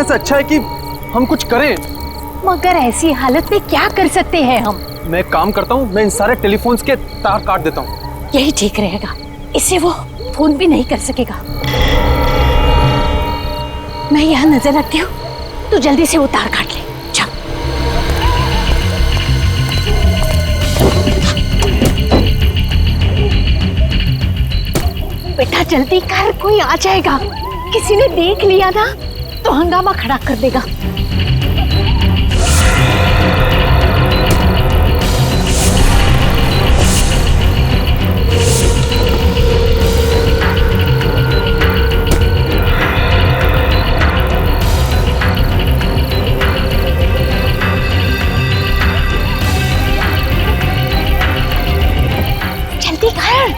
से अच्छा है कि हम कुछ करें। मगर ऐसी हालत में क्या कर सकते हैं हम? मैं एक काम करता हूँ, मैं इन सारे टेलीफोन्स के तार काट देता हूँ। यही ठीक रहेगा, इससे वो फोन भी नहीं कर सकेगा। मैं यहाँ नजर रखती हूँ, तो जल्दी से वो तार काट ले। चल। बेटा जल्दी कर, कोई आ जाएगा। किसी ने देख लिया ना तो हंगामा खड़ा कर देगा। जल्दी कर।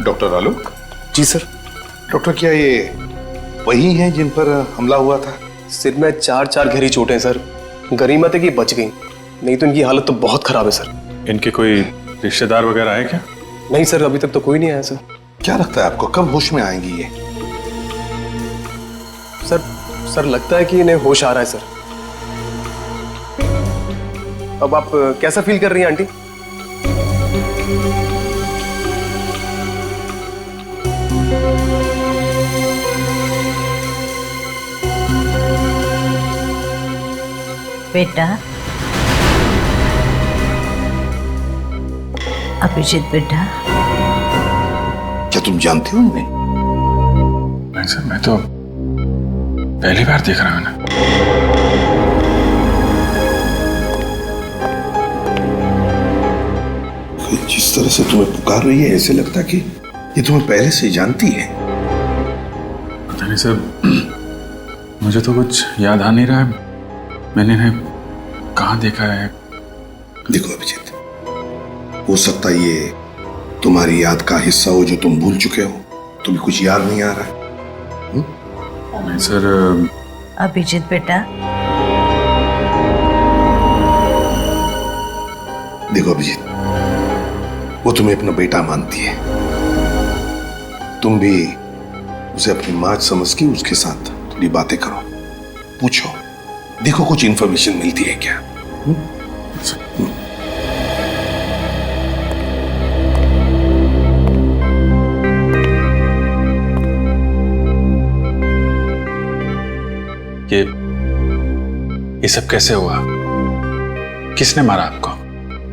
डॉक्टर आलोक। जी सर। डॉक्टर, क्या ये वही हैं जिन पर हमला हुआ था? सिर में 4 गहरी चोटें हैं सर। गनीमत है कि बच गई, नहीं तो इनकी हालत तो बहुत खराब है सर। इनके कोई रिश्तेदार वगैरह आए क्या? नहीं सर, अभी तक तो कोई नहीं आया सर। क्या लगता है आपको कब होश में आएंगी ये? सर लगता है कि इन्हें होश आ रहा है सर। अब आप कैसा फील कर रही हैं आंटी? बेटा अभिजीत बेटा, क्या तुम जानते हो इन्हें? नहीं सर, मैं तो पहली बार देख रहा हूं ना। जिस तरह से तुम्हें पुकार रही है ऐसे लगता कि ये तुम्हें पहले से जानती है। पता नहीं सर, मुझे तो कुछ याद आ नहीं रहा है। मैंने इन्हें कहाँ देखा है? देखो अभिजीत, हो सकता है ये तुम्हारी याद का हिस्सा हो जो तुम भूल चुके हो। तुम्हें कुछ याद नहीं आ रहा है? नहीं सर। अभिजीत बेटा, देखो अभिजीत, वो तुम्हें अपना बेटा मानती है। तुम भी उसे अपनी माँ समझ के उसके साथ थोड़ी बातें करो, पूछो, देखो कुछ इंफॉर्मेशन मिलती है क्या। ये सब कैसे हुआ? किसने मारा आपको?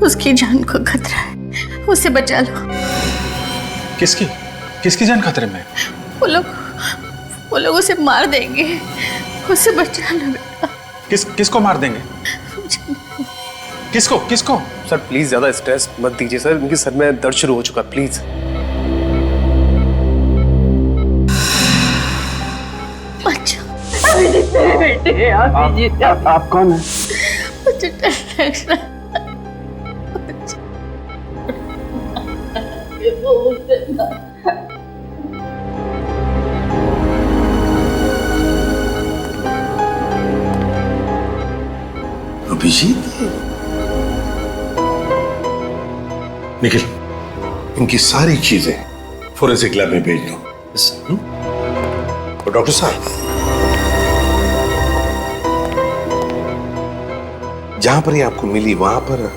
उसकी जान को खतरा है, उसे बचा लो। किसकी जान खतरे में? वो लोग उसे मार देंगे, उसे बचा लो बेटा। किसको मार देंगे? किसको? सर प्लीज ज्यादा स्ट्रेस मत दीजिए सर, उनके सर में दर्द शुरू हो चुका, प्लीज। मेरे बेटे, आप कौन है? मुझे डर लग रहा अभिजीत, निखिल, इनकी सारी चीजें फोरेंसिक लैब में भेज दो। और डॉक्टर साहब, जहां पर ये आपको मिली वहां पर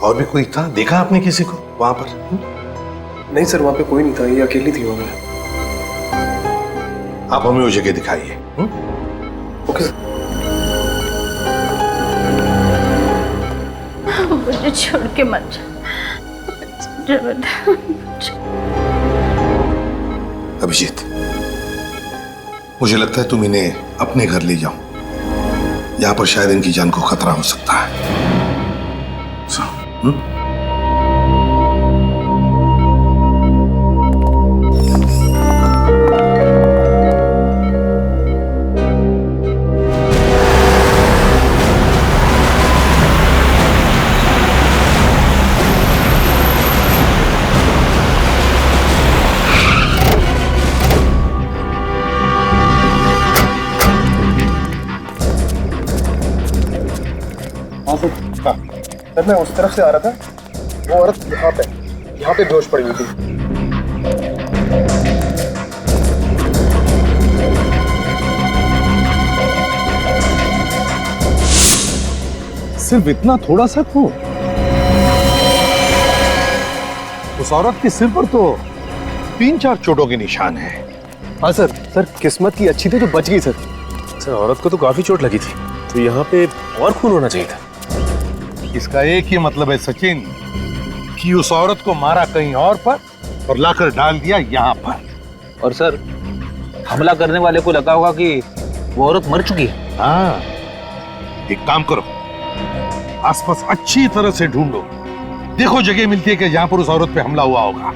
और भी कोई था? देखा आपने किसी को वहां पर? नहीं सर, वहां पे कोई नहीं था, ये अकेली थी वहां पे। आप हमें वो जगह दिखाइए। Okay sir. मुझे छोड़ के मत जा। अभिजीत, मुझे लगता है तुम इन्हें अपने घर ले जाओ। यहां पर शायद इनकी जान को खतरा हो सकता है। सर मैं उस तरफ से आ रहा था, वो औरत यहाँ पे बेहोश पड़ी हुई थी। सिर्फ इतना थोड़ा सा खून? उस औरत के सिर पर तो 3-4 चोटों के निशान है। हाँ सर, किस्मत की अच्छी थी तो बच गई सर। सर औरत को तो काफी चोट लगी थी, तो यहाँ पे और खून होना चाहिए था। इसका एक ही मतलब है सचिन, कि उस औरत को मारा कहीं और पर और लाकर डाल दिया यहाँ पर। और सर, हमला करने वाले को लगा होगा कि वो औरत मर चुकी है। हाँ, एक काम करो, आसपास अच्छी तरह से ढूंढो, देखो जगह मिलती है कि जहां पर उस औरत पे हमला हुआ होगा।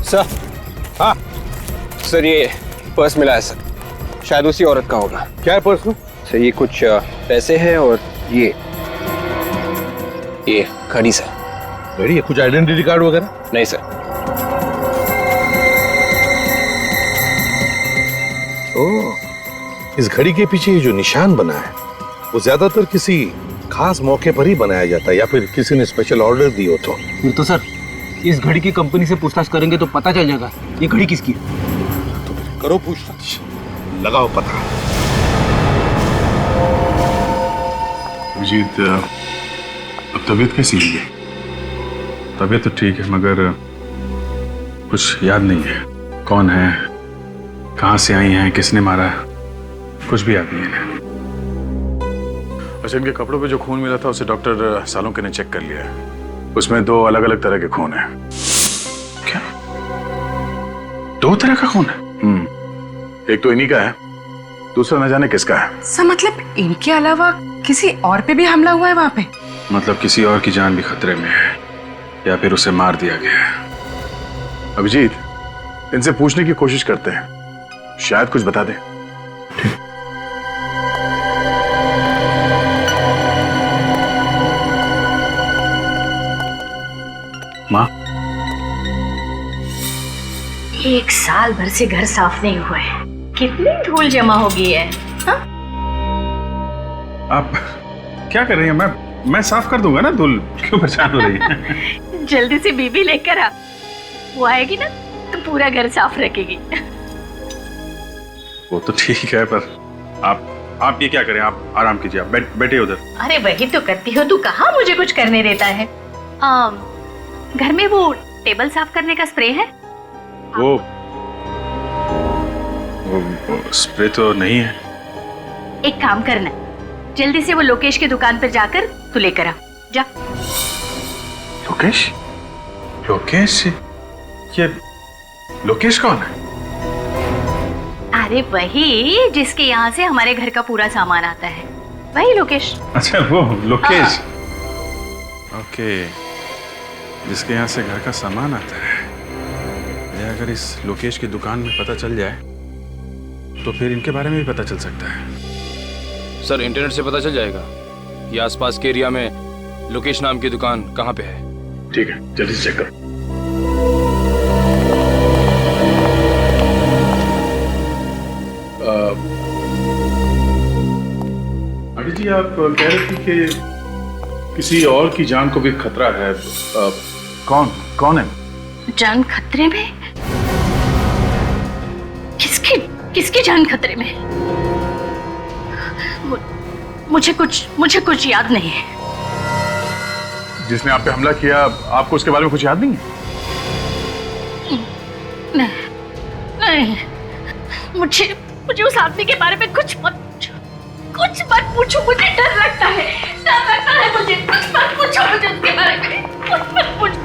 सर, हाँ सर ये पर्स मिला है सर, शायद उसी औरत का होगा। क्या है पर्स में? सर ये कुछ पैसे हैं और ये घड़ी सर। घड़ी है? कुछ आइडेंटिटी कार्ड वगैरह? नहीं सर। ओह, इस घड़ी के पीछे ये जो निशान बना है वो ज्यादातर किसी खास मौके पर ही बनाया जाता है, या फिर किसी ने स्पेशल ऑर्डर दी हो तो। फिर तो सर इस घड़ी की कंपनी से पूछताछ करेंगे तो पता चल जाएगा ये घड़ी किसकी है। तो फिर करो पूछताछ, लगाओ पता। अभिजीत, अब तबीयत कैसी है? तबीयत तो ठीक है, मगर कुछ याद नहीं है। कौन है, कहाँ से आई हैं, किसने मारा, कुछ भी याद नहीं है। अच्छा, इनके कपड़ों पे जो खून मिला था उसे डॉक्टर सालुंके ने चेक कर लिया है। उसमें 2 अलग अलग तरह के खून हैं। क्या? 2 तरह का खून है? एक तो इन्हीं का है, दूसरा न जाने किसका है। सर मतलब इनके अलावा किसी और पे भी हमला हुआ है वहां पे? मतलब किसी और की जान भी खतरे में है, या फिर उसे मार दिया गया है। अभिजीत, इनसे पूछने की कोशिश करते हैं, शायद कुछ बता दे। माँ, 1 साल भर से घर साफ नहीं हुआ है, कितनी धूल जमा हो गई है। हाँ? आप क्या कर रही हैं? मैं साफ कर दूंगा ना, धूल क्यों परेशान हो रही है? जल्दी से बीबी लेकर आ, वो आएगी ना तो पूरा घर साफ रखेगी। वो तो ठीक है, पर आप ये क्या करें, आप आराम कीजिए, आप बैठे उधर। अरे वही तो करती हो, तू कहाँ मुझे कुछ करने देता है। घर में वो टेबल साफ करने का स्प्रे है? वो स्प्रे तो नहीं है। एक काम करना, जल्दी से वो लोकेश की दुकान पर जाकर तू लेकर आ जा। लोकेश? ये लोकेश कौन है? अरे वही जिसके यहाँ से हमारे घर का पूरा सामान आता है, वही लोकेश। अच्छा, वो लोकेश। ओके, जिसके यहाँ से घर का सामान आता है, या अगर इस लोकेश की दुकान में पता चल जाए तो फिर इनके बारे में भी पता चल सकता है। सर इंटरनेट से पता चल जाएगा कि आसपास के एरिया में लोकेश नाम की दुकान कहाँ पे है। ठीक है, जल्दी से चेक करो। अभी जी आप कह रहे थे कि किसी और की जान को भी खतरा है। कौन है? जान खतरे में? किसकी जान खतरे में? मुझे कुछ याद नहीं है। जिसने आप पे हमला किया, आपको उसके बारे में कुछ याद नहीं है? नहीं, मुझे उस आदमी के बारे में कुछ मत पूछो। मुझे डर लगता है मुझे। कुछ मत पूछो मुझे उसके बारे में। कुछ मत पूछो।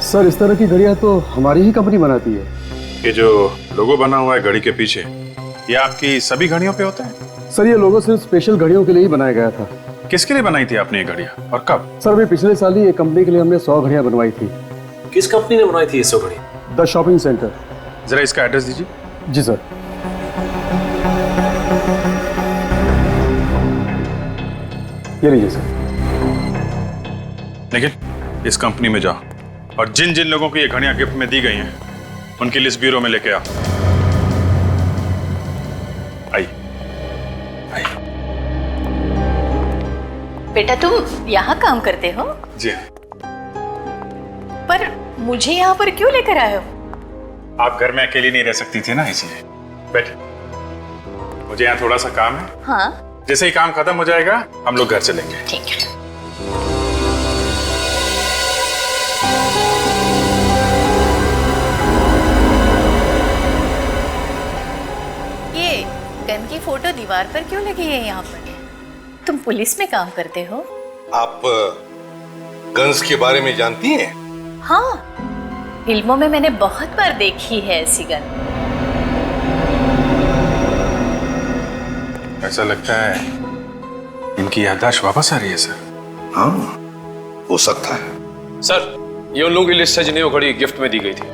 सर इस तरह की घड़ियां तो हमारी ही कंपनी बनाती है। ये जो लोगो बना हुआ है घड़ी के पीछे, ये आपकी सभी घड़ियों पे होता है? सर ये लोगो सिर्फ स्पेशल घड़ियों के लिए ही बनाया गया था। किसके लिए बनाई थी आपने ये घड़ियां और कब? सर अभी पिछले साल ही एक कंपनी के लिए हमने 100 घड़ियां बनवाई थी। किस कंपनी ने बनाई थी ये 100 घड़ी? The shopping centre. जरा इसका एड्रेस दीजिए। जी सर। ये लीजिए सर। लेकिन इस कंपनी में जाओ और जिन जिन लोगों को ये घड़ियां गिफ्ट में दी गई हैं उनकी लिस्ट ब्यूरो में लेके आओ। आइए। बेटा तुम यहाँ काम करते हो? जी हाँ। पर मुझे यहाँ पर क्यों लेकर आए हो? आप घर में अकेली नहीं रह सकती थी ना, इसलिए। बैठ। मुझे यहाँ थोड़ा सा काम है। हाँ जैसे ही काम खत्म हो जाएगा हम लोग घर चलेंगे। ठीक है। ये गन की फोटो दीवार पर क्यों लगी है यहाँ पर? तुम पुलिस में काम करते हो? आप गन्स के बारे में जानती हैं? हाँ, फिल्मों में मैंने बहुत बार देखी है ऐसी गन। ऐसा लगता है इनकी याददाश्त वापस आ रही है सर। हाँ, हो सकता है। सर ये उन लोगों की लिस्ट है जिन्हें वो घड़ी गिफ्ट में दी गई थी।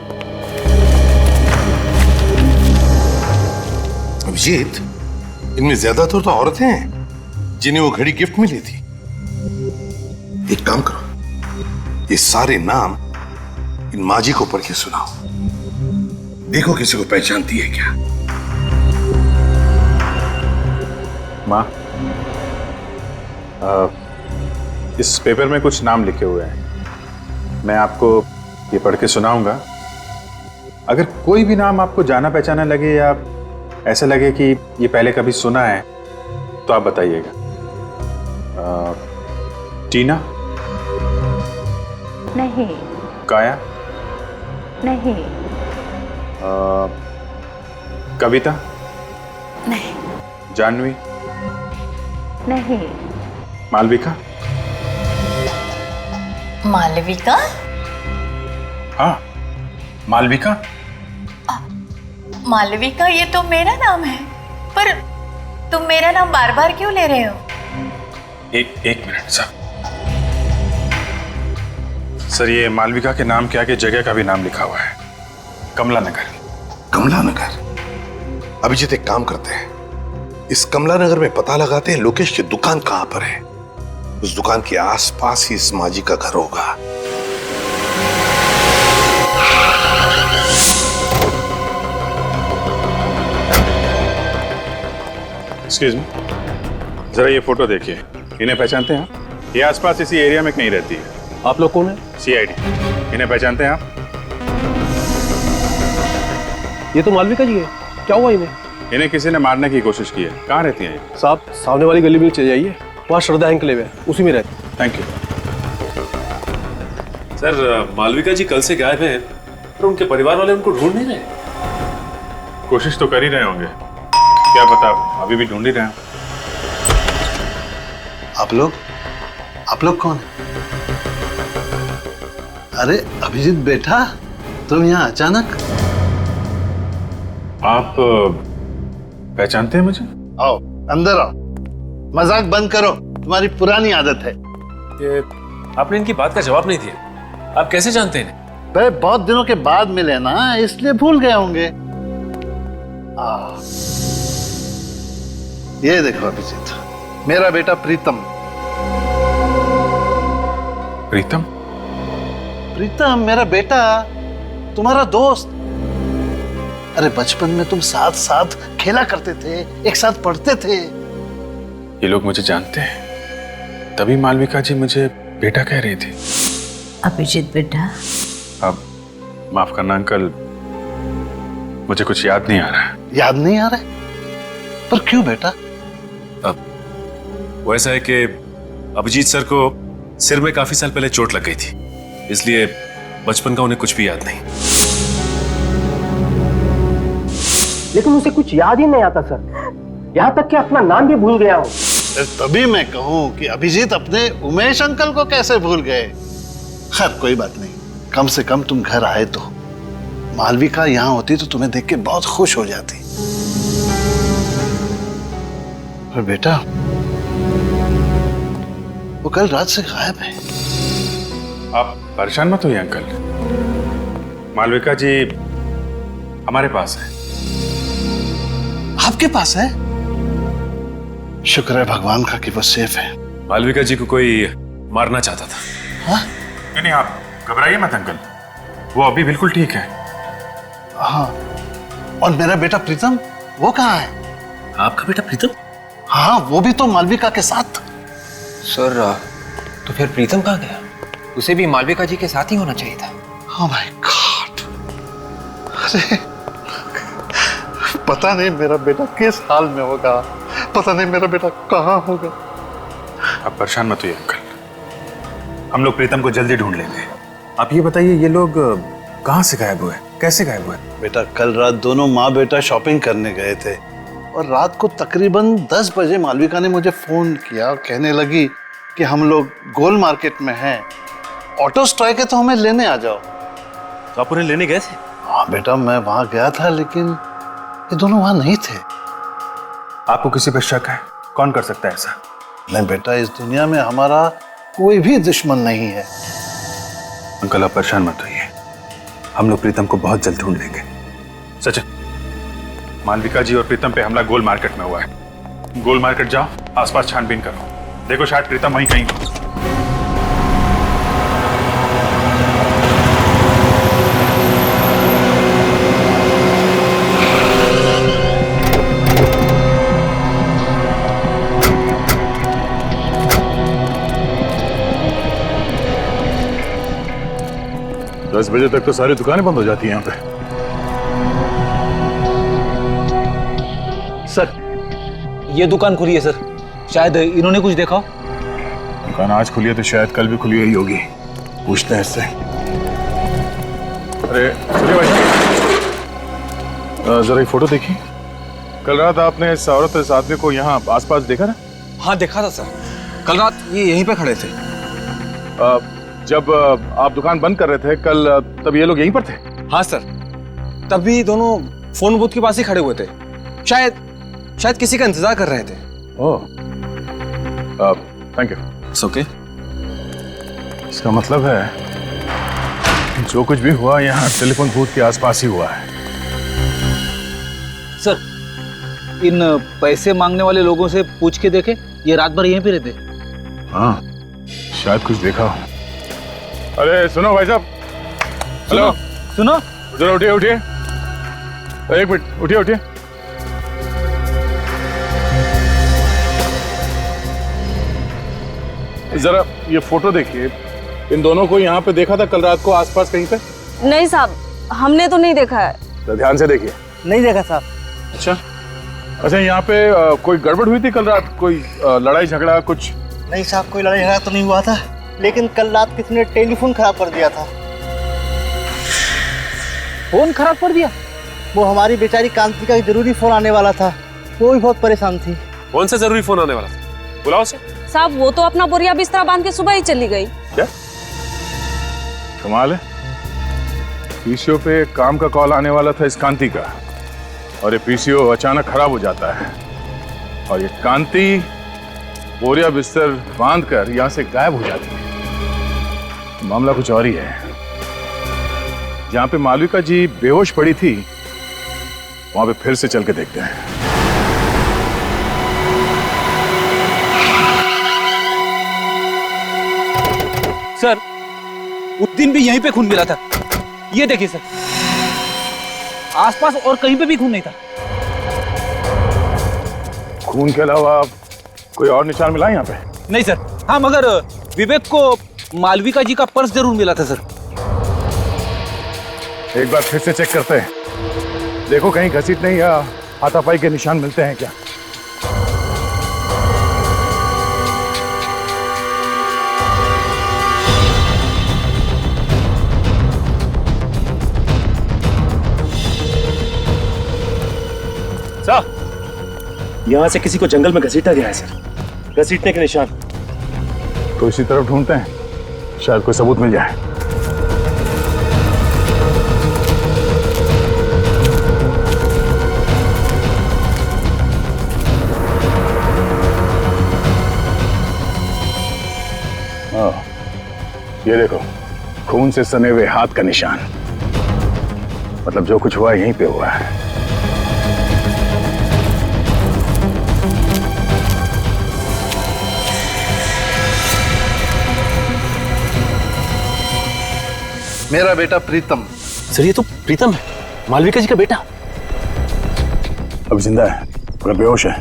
अभिजीत, इनमें ज्यादातर तो औरतें हैं जिन्हें वो घड़ी गिफ्ट में ली थी। एक काम करो, ये सारे नाम इन माजी को पढ़ के सुनाओ। देखो किसी को पहचानती है क्या। माँ, इस पेपर में कुछ नाम लिखे हुए हैं, मैं आपको ये पढ़ के सुनाऊंगा। अगर कोई भी नाम आपको जाना पहचाना लगे या ऐसा लगे कि ये पहले कभी सुना है तो आप बताइएगा। टीना? नहीं। काया? नहीं। कविता? नहीं। जानवी? नहीं। मालविका? मालविका? हाँ, मालविका। मालविका ये तो मेरा नाम है, पर तुम मेरा नाम बार बार क्यों ले रहे हो? एक मिनट सर, ये मालविका के नाम के आगे जगह का भी नाम लिखा हुआ है, कमला नगर। कमला नगर? अभिजीत एक काम करते हैं, इस कमला नगर में पता लगाते हैं लोकेश की दुकान कहां पर है। उस दुकान के आसपास ही इस माजी का घर होगा। एक्सक्यूज मी, जरा ये फोटो देखिए। इन्हें पहचानते हैं आप? ये आसपास इसी एरिया में कहीं रहती है। आप लोग कौन है? सीआईडी। इन्हें पहचानते हैं आप? ये तो मालविका जी है। क्या हुआ इन्हें? इन्हें किसी ने मारने की कोशिश की है। कहाँ रहती हैं ये? साहब सामने वाली गली में चले जाइए, वहाँ श्रद्धा एंकलेव है, उसी में रहती। थैंक यू सर मालविका जी कल से गायब हैं, पर उनके परिवार वाले उनको ढूंढ नहीं रहे। कोशिश तो कर ही रहे होंगे, क्या पता अभी भी ढूंढ ही रहे हैं। आप लोग कौन है? अरे अभिजीत बेटा, तुम यहाँ अचानक? आप पहचानते हैं मुझे? आओ अंदर आओ, मजाक बंद करो। तुम्हारी पुरानी आदत है। ये आपने इनकी बात का जवाब नहीं दिया। आप कैसे जानते हैं इन्हें? भाई बहुत दिनों के बाद मिले ना, इसलिए भूल गए होंगे। ये देखो अभिजीत, मेरा बेटा प्रीतम। प्रीतम? प्रीतम मेरा बेटा, तुम्हारा दोस्त। अरे बचपन में तुम साथ साथ खेला करते थे, एक साथ पढ़ते थे। ये लोग मुझे जानते हैं, तभी मालविका जी मुझे बेटा कह रही थी। अभिजीत बेटा, अब माफ करना अंकल, मुझे कुछ याद नहीं आ रहा है। याद नहीं आ रहा है? पर क्यों बेटा? अब वो ऐसा है कि अभिजीत सर को सिर में काफी साल पहले चोट लग गई थी, इसलिए बचपन का उन्हें कुछ भी याद नहीं। लेकिन उसे कुछ याद ही नहीं आता सर, यहाँ तक कि अपना नाम भी भूल गया हूँ। तभी मैं कहूँ कि अभिजीत अपने उमेश अंकल को कैसे भूल गए। खैर कोई बात नहीं, कम से कम तुम घर आए तो। मालविका यहाँ होती तो तुम्हें देख के बहुत खुश हो जाती। पर बेटा, वो कल रात से गायब है। आप परेशान मत होइए अंकल, मालविका जी हमारे पास है। आपके पास है? शुक्र है भगवान का कि वो सेफ है। मालविका जी को कोई मारना चाहता था। हाँ? नहीं आप घबराइए मत अंकल, वो अभी बिल्कुल ठीक है। हाँ, और मेरा बेटा प्रीतम, वो कहाँ है? आपका बेटा प्रीतम? हाँ, वो भी तो मालविका के साथ। सर तो फिर प्रीतम कहाँ गया? उसे भी मालविका जी के साथ ही होना चाहिए था। Oh my God! अरे पता नहीं मेरा बेटा किस हाल में होगा, पता नहीं मेरा बेटा कहाँ होगा। आप परेशान मत होइए अंकल, हम लोग प्रीतम को जल्दी ढूंढ लेंगे। आप ये बताइए, ये लोग कहाँ से गायब हुए, कैसे गायब हुए? बेटा कल रात दोनों माँ बेटा शॉपिंग करने गए थे और रात को तकरीबन 10 बजे मालविका ने मुझे फोन किया, कहने लगी कि हम लोग गोल मार्केट में हैं, ऑटो स्ट्राइक है तो हमें लेने आ जाओ। तो आप उन्हें लेने गए थे? हाँ बेटा, मैं वहां गया था लेकिन ये दोनों वहां नहीं थे। आपको किसी पर शक है? कौन कर सकता है ऐसा? नहीं बेटा, इस दुनिया में हमारा कोई भी दुश्मन नहीं है। अंकल आप परेशान मत होइए, हम लोग प्रीतम को बहुत जल्द ढूंढ लेंगे। सचिन, मालविका जी और प्रीतम पे हमला गोल मार्केट में हुआ है। गोल मार्केट जाओ, आसपास छानबीन करो, देखो शायद प्रीतम वहीं कहीं हो। 10 बजे तक तो सारी दुकानें बंद हो जाती हैं यहाँ पे। सर ये दुकान खुली है सर, शायद इन्होंने कुछ देखा हो। दुकान आज खुली है तो शायद कल भी खुली हुई होगी, पूछते हैं इससे। अरे सुनिए भाई साहब, जरा ये फोटो देखिए। कल रात आपने इस औरत इस आदमी को यहाँ आसपास देखा ना? हाँ देखा था सर, कल रात ये यहीं पे खड़े थे। जब आप दुकान बंद कर रहे थे कल, तब ये लोग यहीं पर थे? हाँ सर, तभी दोनों फोन बूथ के पास ही खड़े हुए थे, शायद किसी का इंतजार कर रहे थे। ओह, थैंक यू। It's okay. इसका मतलब है जो कुछ भी हुआ यहाँ टेलीफोन बूथ के आसपास ही हुआ है। सर इन पैसे मांगने वाले लोगों से पूछ के देखे, ये रात भर यहीं पे रहते। हाँ शायद कुछ देखा हो। अरे सुनो भाई साहब, हेलो सुनो, जरा उठिए उठिए, एक मिनट उठिए उठिए। जरा ये फोटो देखिए, इन दोनों को यहाँ पे देखा था कल रात को आसपास कहीं पे? नहीं साहब, हमने तो नहीं देखा है। तो ध्यान से देखिए। नहीं देखा साहब। अच्छा यहाँ पे कोई गड़बड़ हुई थी कल रात? कोई लड़ाई झगड़ा कुछ? नहीं साहब, कोई लड़ाई झगड़ा तो नहीं हुआ था, लेकिन कल रात किसी ने टेलीफोन खराब कर दिया था। फोन खराब कर दिया? वो हमारी बेचारी कांति का जरूरी फोन आने वाला था, वो भी बहुत परेशान थी। कौन सा जरूरी फोन आने वाला था? बुलाओ उसे। साहब वो तो अपना बोरिया बिस्तरा बांध के सुबह ही चली गई। क्या कमाल है, पीसीओ पे काम का कॉल आने वाला था इस कांति का, और ये पीसीओ अचानक खराब हो जाता है, और ये कांति बोरिया बिस्तर बांधकर यहां से गायब हो जाती है। मामला कुछ और ही है। जहां पे मालविका जी बेहोश पड़ी थी वहां पे फिर से चल के देखते हैं। सर, उस दिन भी यहीं पे खून मिला था। ये देखिए सर, आसपास और कहीं पे भी खून नहीं था। खून के अलावा कोई और निशान मिला यहाँ पे? नहीं सर। हाँ, मगर विवेक को मालविका जी का पर्स जरूर मिला था सर। एक बार फिर से चेक करते हैं, देखो कहीं घसीटने या हाथापाई के निशान मिलते हैं क्या। सर, यहां से किसी को जंगल में घसीटा गया है सर। घसीटने के निशान। तो इसी तरफ ढूंढते हैं, शायद कोई सबूत मिल जाए। ये देखो, खून से सने हुए हाथ का निशान। मतलब जो कुछ हुआ यहीं पे हुआ है। मेरा बेटा प्रीतम। सर, ये तो प्रीतम है, मालविका जी का बेटा। अभी जिंदा है मगर बेहोश है।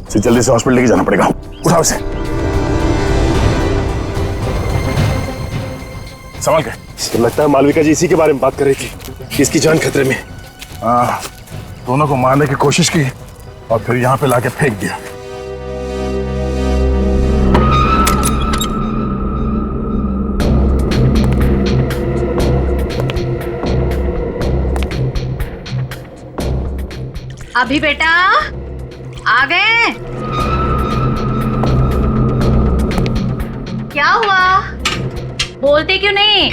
इसे जल्दी से हॉस्पिटल लेके जाना पड़ेगा। उठाओ इसे। संभाल के। तो लगता है मालविका जी इसी के बारे में बात कर रही थी कि इसकी जान खतरे में। हाँ, दोनों को मारने की कोशिश की और फिर यहाँ पे लाके फेंक दिया। अभी बेटा आ गए? क्या हुआ, बोलते क्यों नहीं?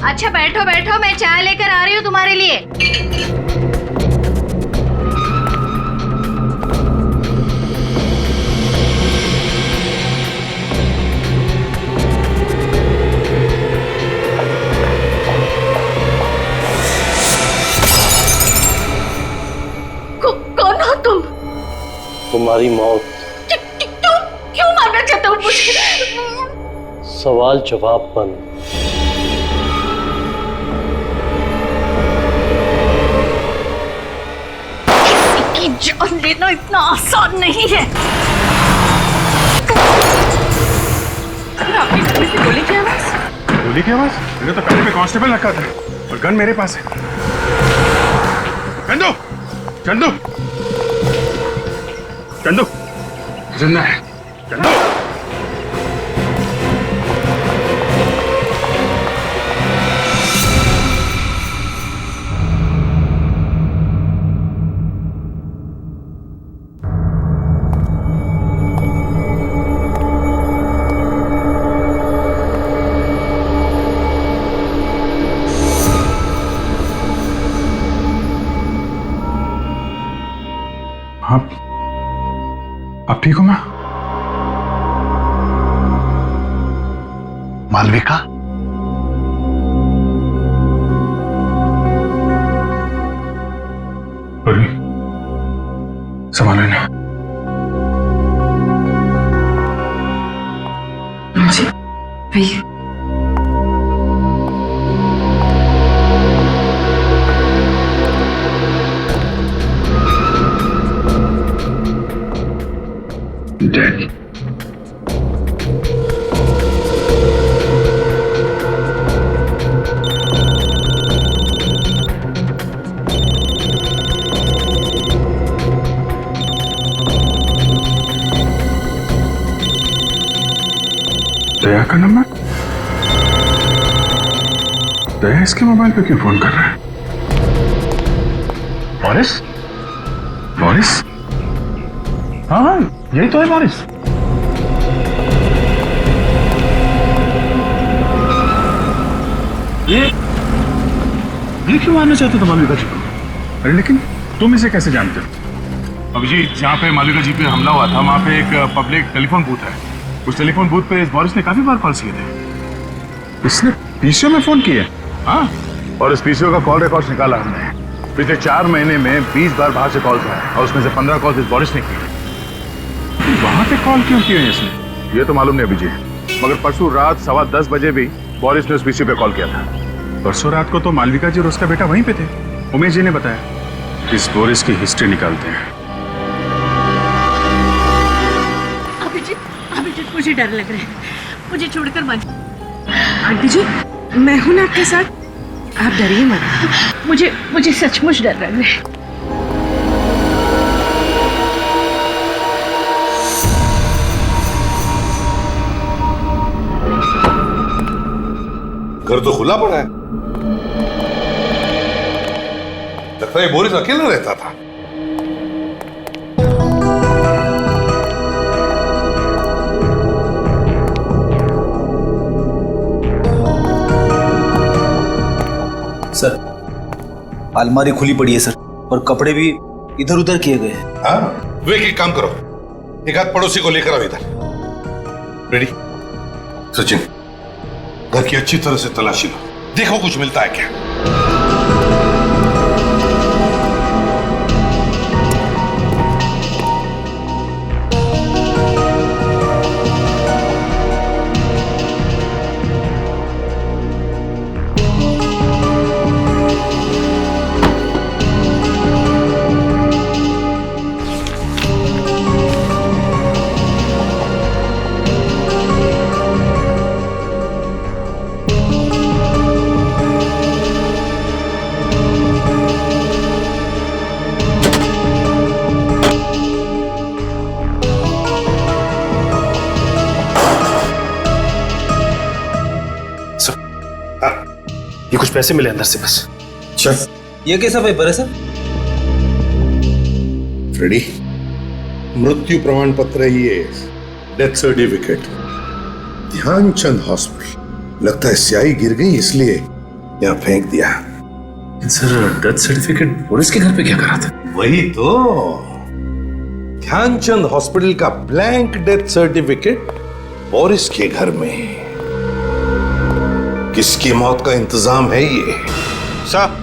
अच्छा बैठो बैठो, मैं चाय लेकर आ रही हूँ तुम्हारे लिए। कौन हो तुम? तुम्हारी मौत। क्यों मारना चाहते हो मुझे? सवाल जवाब बंद। किसी की जान लेना इतना आसान नहीं है। आपके घर में से गोली की आवाज? गोली की आवाज? मैंने तो पहले में कांस्टेबल रखा था और गन मेरे पास है। चंदू, चंदू, चंदू, जिंदा है। चंदू, आप ठीक हो? मालविका? अरे संभाल लेना। जी भैया। Dead. दया का नंबर? दया इसके मोबाइल पे क्यों फोन कर रहा है? मॉरिस? मॉरिस? हाँ, यही तो है मॉरिस। ये क्यों मारना चाहते हो मालविका जी को? अरे लेकिन तुम इसे कैसे जानते हो? अभिजीत, जहाँ पे मालविका जी पे हमला हुआ था वहाँ पे एक पब्लिक टेलीफोन बूथ है। उस टेलीफोन बूथ पे इस बोरिस ने काफी बार कॉल किए थे। इसने पीसीओ में फोन किए? हाँ, और इस पीसीओ का कॉल रिकॉर्ड निकाला हमने। पिछले 4 महीने में 20 बार बाहर से कॉल किया और उसमें से 15 कॉल इस बोरिस ने किए। वहां पे कॉल क्यों किए इसने, ये तो मालूम नहीं अभिजीत। मगर परसों रात 10:15 बजे भी बोरिस ने उस पीसीओ पे कॉल किया था। परसों रात को तो मालविका जी और उसका बेटा वहीं पे थे, उमेश जी ने बताया। इस बोरिस की हिस्ट्री निकालते हैं। अभिजीत, मुझे डर लग रहा है, मुझे छोड़कर मत। आंटी जी, मैं हूं ना आपके साथ, आप डरिए मत। मुझे सचमुच डर लग रहा है। घर तो खुला पड़ा है, लगता है बोरिस अकेला रहता था। सर, अलमारी खुली पड़ी है सर, और कपड़े भी इधर उधर किए गए हैं। हाँ, विवेक एक काम करो, एक आध पड़ोसी को लेकर आओ इधर। रेडी? सचिन, घर की अच्छी तरह से तलाशी लो, देखो कुछ मिलता है क्या। ये कुछ पैसे मिले अंदर से बस। अच्छा, ये कैसा पेपर है सर? रेडी? मृत्यु प्रमाण पत्र है ये, डेथ सर्टिफिकेट, ध्यानचंद हॉस्पिटल। लगता है स्याही गिर गई इसलिए यहाँ फेंक दिया। सर, डेथ सर्टिफिकेट बोरिस के घर पे क्या करा था? वही तो, ध्यानचंद हॉस्पिटल का ब्लैंक डेथ सर्टिफिकेट बोरिस के घर में। किसकी मौत का इंतजाम है ये? साहब,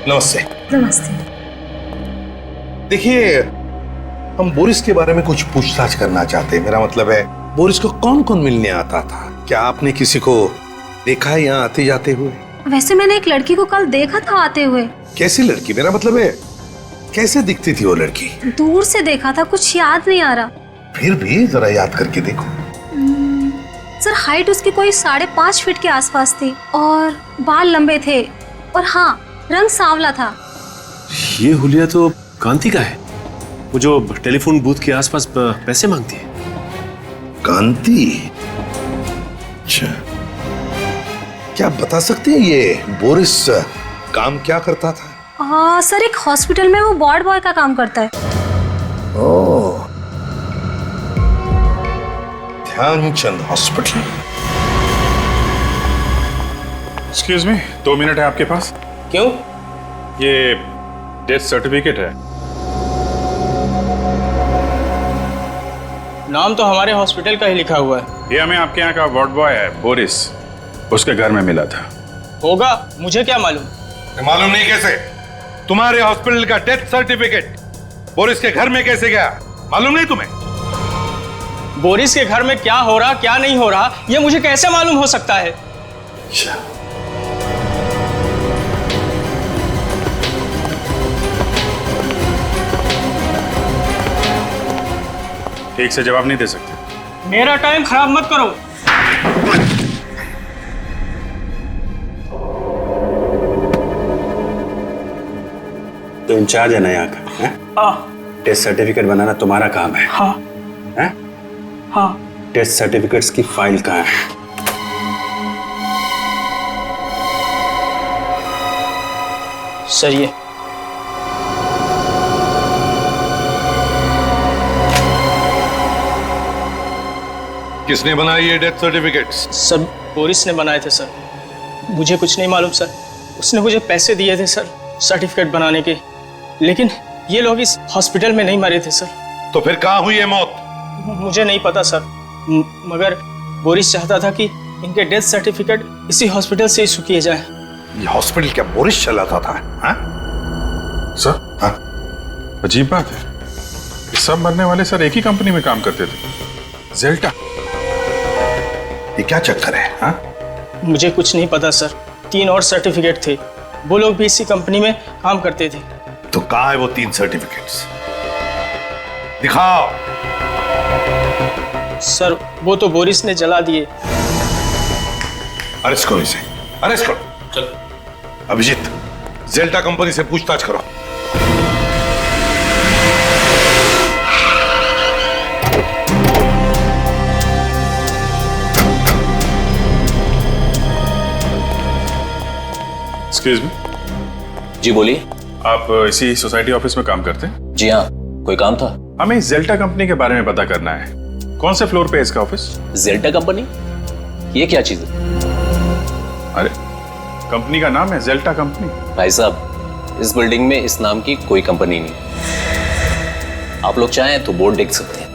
नमस्ते। नमस्ते। देखिए, हम बोरिस के बारे में कुछ पूछताछ करना चाहते हैं। मेरा मतलब है, बोरिस को कौन कौन मिलने आता था? क्या आपने किसी को देखा है यहाँ आते जाते हुए? वैसे मैंने एक लड़की को कल देखा था आते हुए। कैसी लड़की? मेरा मतलब है, कैसे दिखती थी वो लड़की? दूर से देखा था, कुछ याद नहीं आ रहा। फिर भी जरा याद करके देखो। सर, हाइट उसकी कोई 5.5 फीट के आसपास थी और बाल लंबे थे, और हाँ, रंग सांवला था। ये हुलिया तो कांति का है, वो जो टेलीफोन बूथ के आसपास पैसे मांगती है। कांति? अच्छा, क्या आप बता सकते हैं ये बोरिस काम क्या करता था? सर, एक हॉस्पिटल में वो वार्ड बॉय का काम करता है। ओह, Dhyanchand hospital. Excuse me, 2 minute है आपके पास? क्यों? ये डेथ सर्टिफिकेट है। नाम तो हमारे हॉस्पिटल का ही लिखा हुआ है। ये हमें आपके यहाँ का वार्ड बॉय है बोरिस, उसके घर में मिला था। होगा, मुझे क्या मालूम? मालूम नहीं कैसे? तुम्हारे हॉस्पिटल का डेथ सर्टिफिकेट बोरिस के घर में कैसे गया? मालूम नहीं तुम्हें? बोरिस के घर में क्या हो रहा क्या नहीं हो रहा, ये मुझे कैसे मालूम हो सकता है? अच्छा, ठीक से जवाब नहीं दे सकते। मेरा टाइम खराब मत करो। तो इंचार्ज है ना यहाँ का? टेस्ट सर्टिफिकेट बनाना तुम्हारा काम है? हाँ। है? हाँ। टेस्ट सर्टिफिकेट्स की फाइल कहाँ है? सर, ये किसने बनाई ये डेथ सर्टिफिकेट्स? सर, बोरिस ने बनाए थे सर। मुझे कुछ नहीं मालूम सर, उसने मुझे पैसे दिए थे सर सर्टिफिकेट बनाने के, लेकिन ये लोग इस हॉस्पिटल में नहीं मरे थे सर। तो फिर कहाँ हुई है मौत? मुझे नहीं पता सर, मगर बोरिस चाहता था कि इनके डेथ सर्टिफिकेट इसी हॉस्पिटल से इशू किए जाए। ये हॉस्पिटल क्या बोरिस चलाता था? हाँ? सर, हाँ? अजीब बात है, सब मरने वाले सर एक ही कंपनी में काम करते थे, जेल्टा। ये क्या चक्कर है? हाँ? मुझे कुछ नहीं पता सर, 3 और सर्टिफिकेट थे, वो लोग भी इसी कंपनी में काम करते थे। तो कहाँ है वो 3 सर्टिफिकेट्स? दिखाओ। सर वो तो बोरिस ने जला दिए। अरेस्ट करो इसे, अरेस्ट करो। चलो अभिजीत, जेल्टा कंपनी से पूछताछ करो। Excuse me. जी बोलिए। आप इसी सोसाइटी ऑफिस में काम करते हैं? जी हाँ, कोई काम था? हमें जेल्टा कंपनी के बारे में पता करना है। कौन से फ्लोर पे है इसका ऑफिस? जेल्टा कंपनी? ये क्या चीज है? अरे कंपनी का नाम है जेल्टा कंपनी। भाई साहब, इस बिल्डिंग में इस नाम की कोई कंपनी नहीं। आप लोग चाहें तो बोर्ड देख सकते हैं।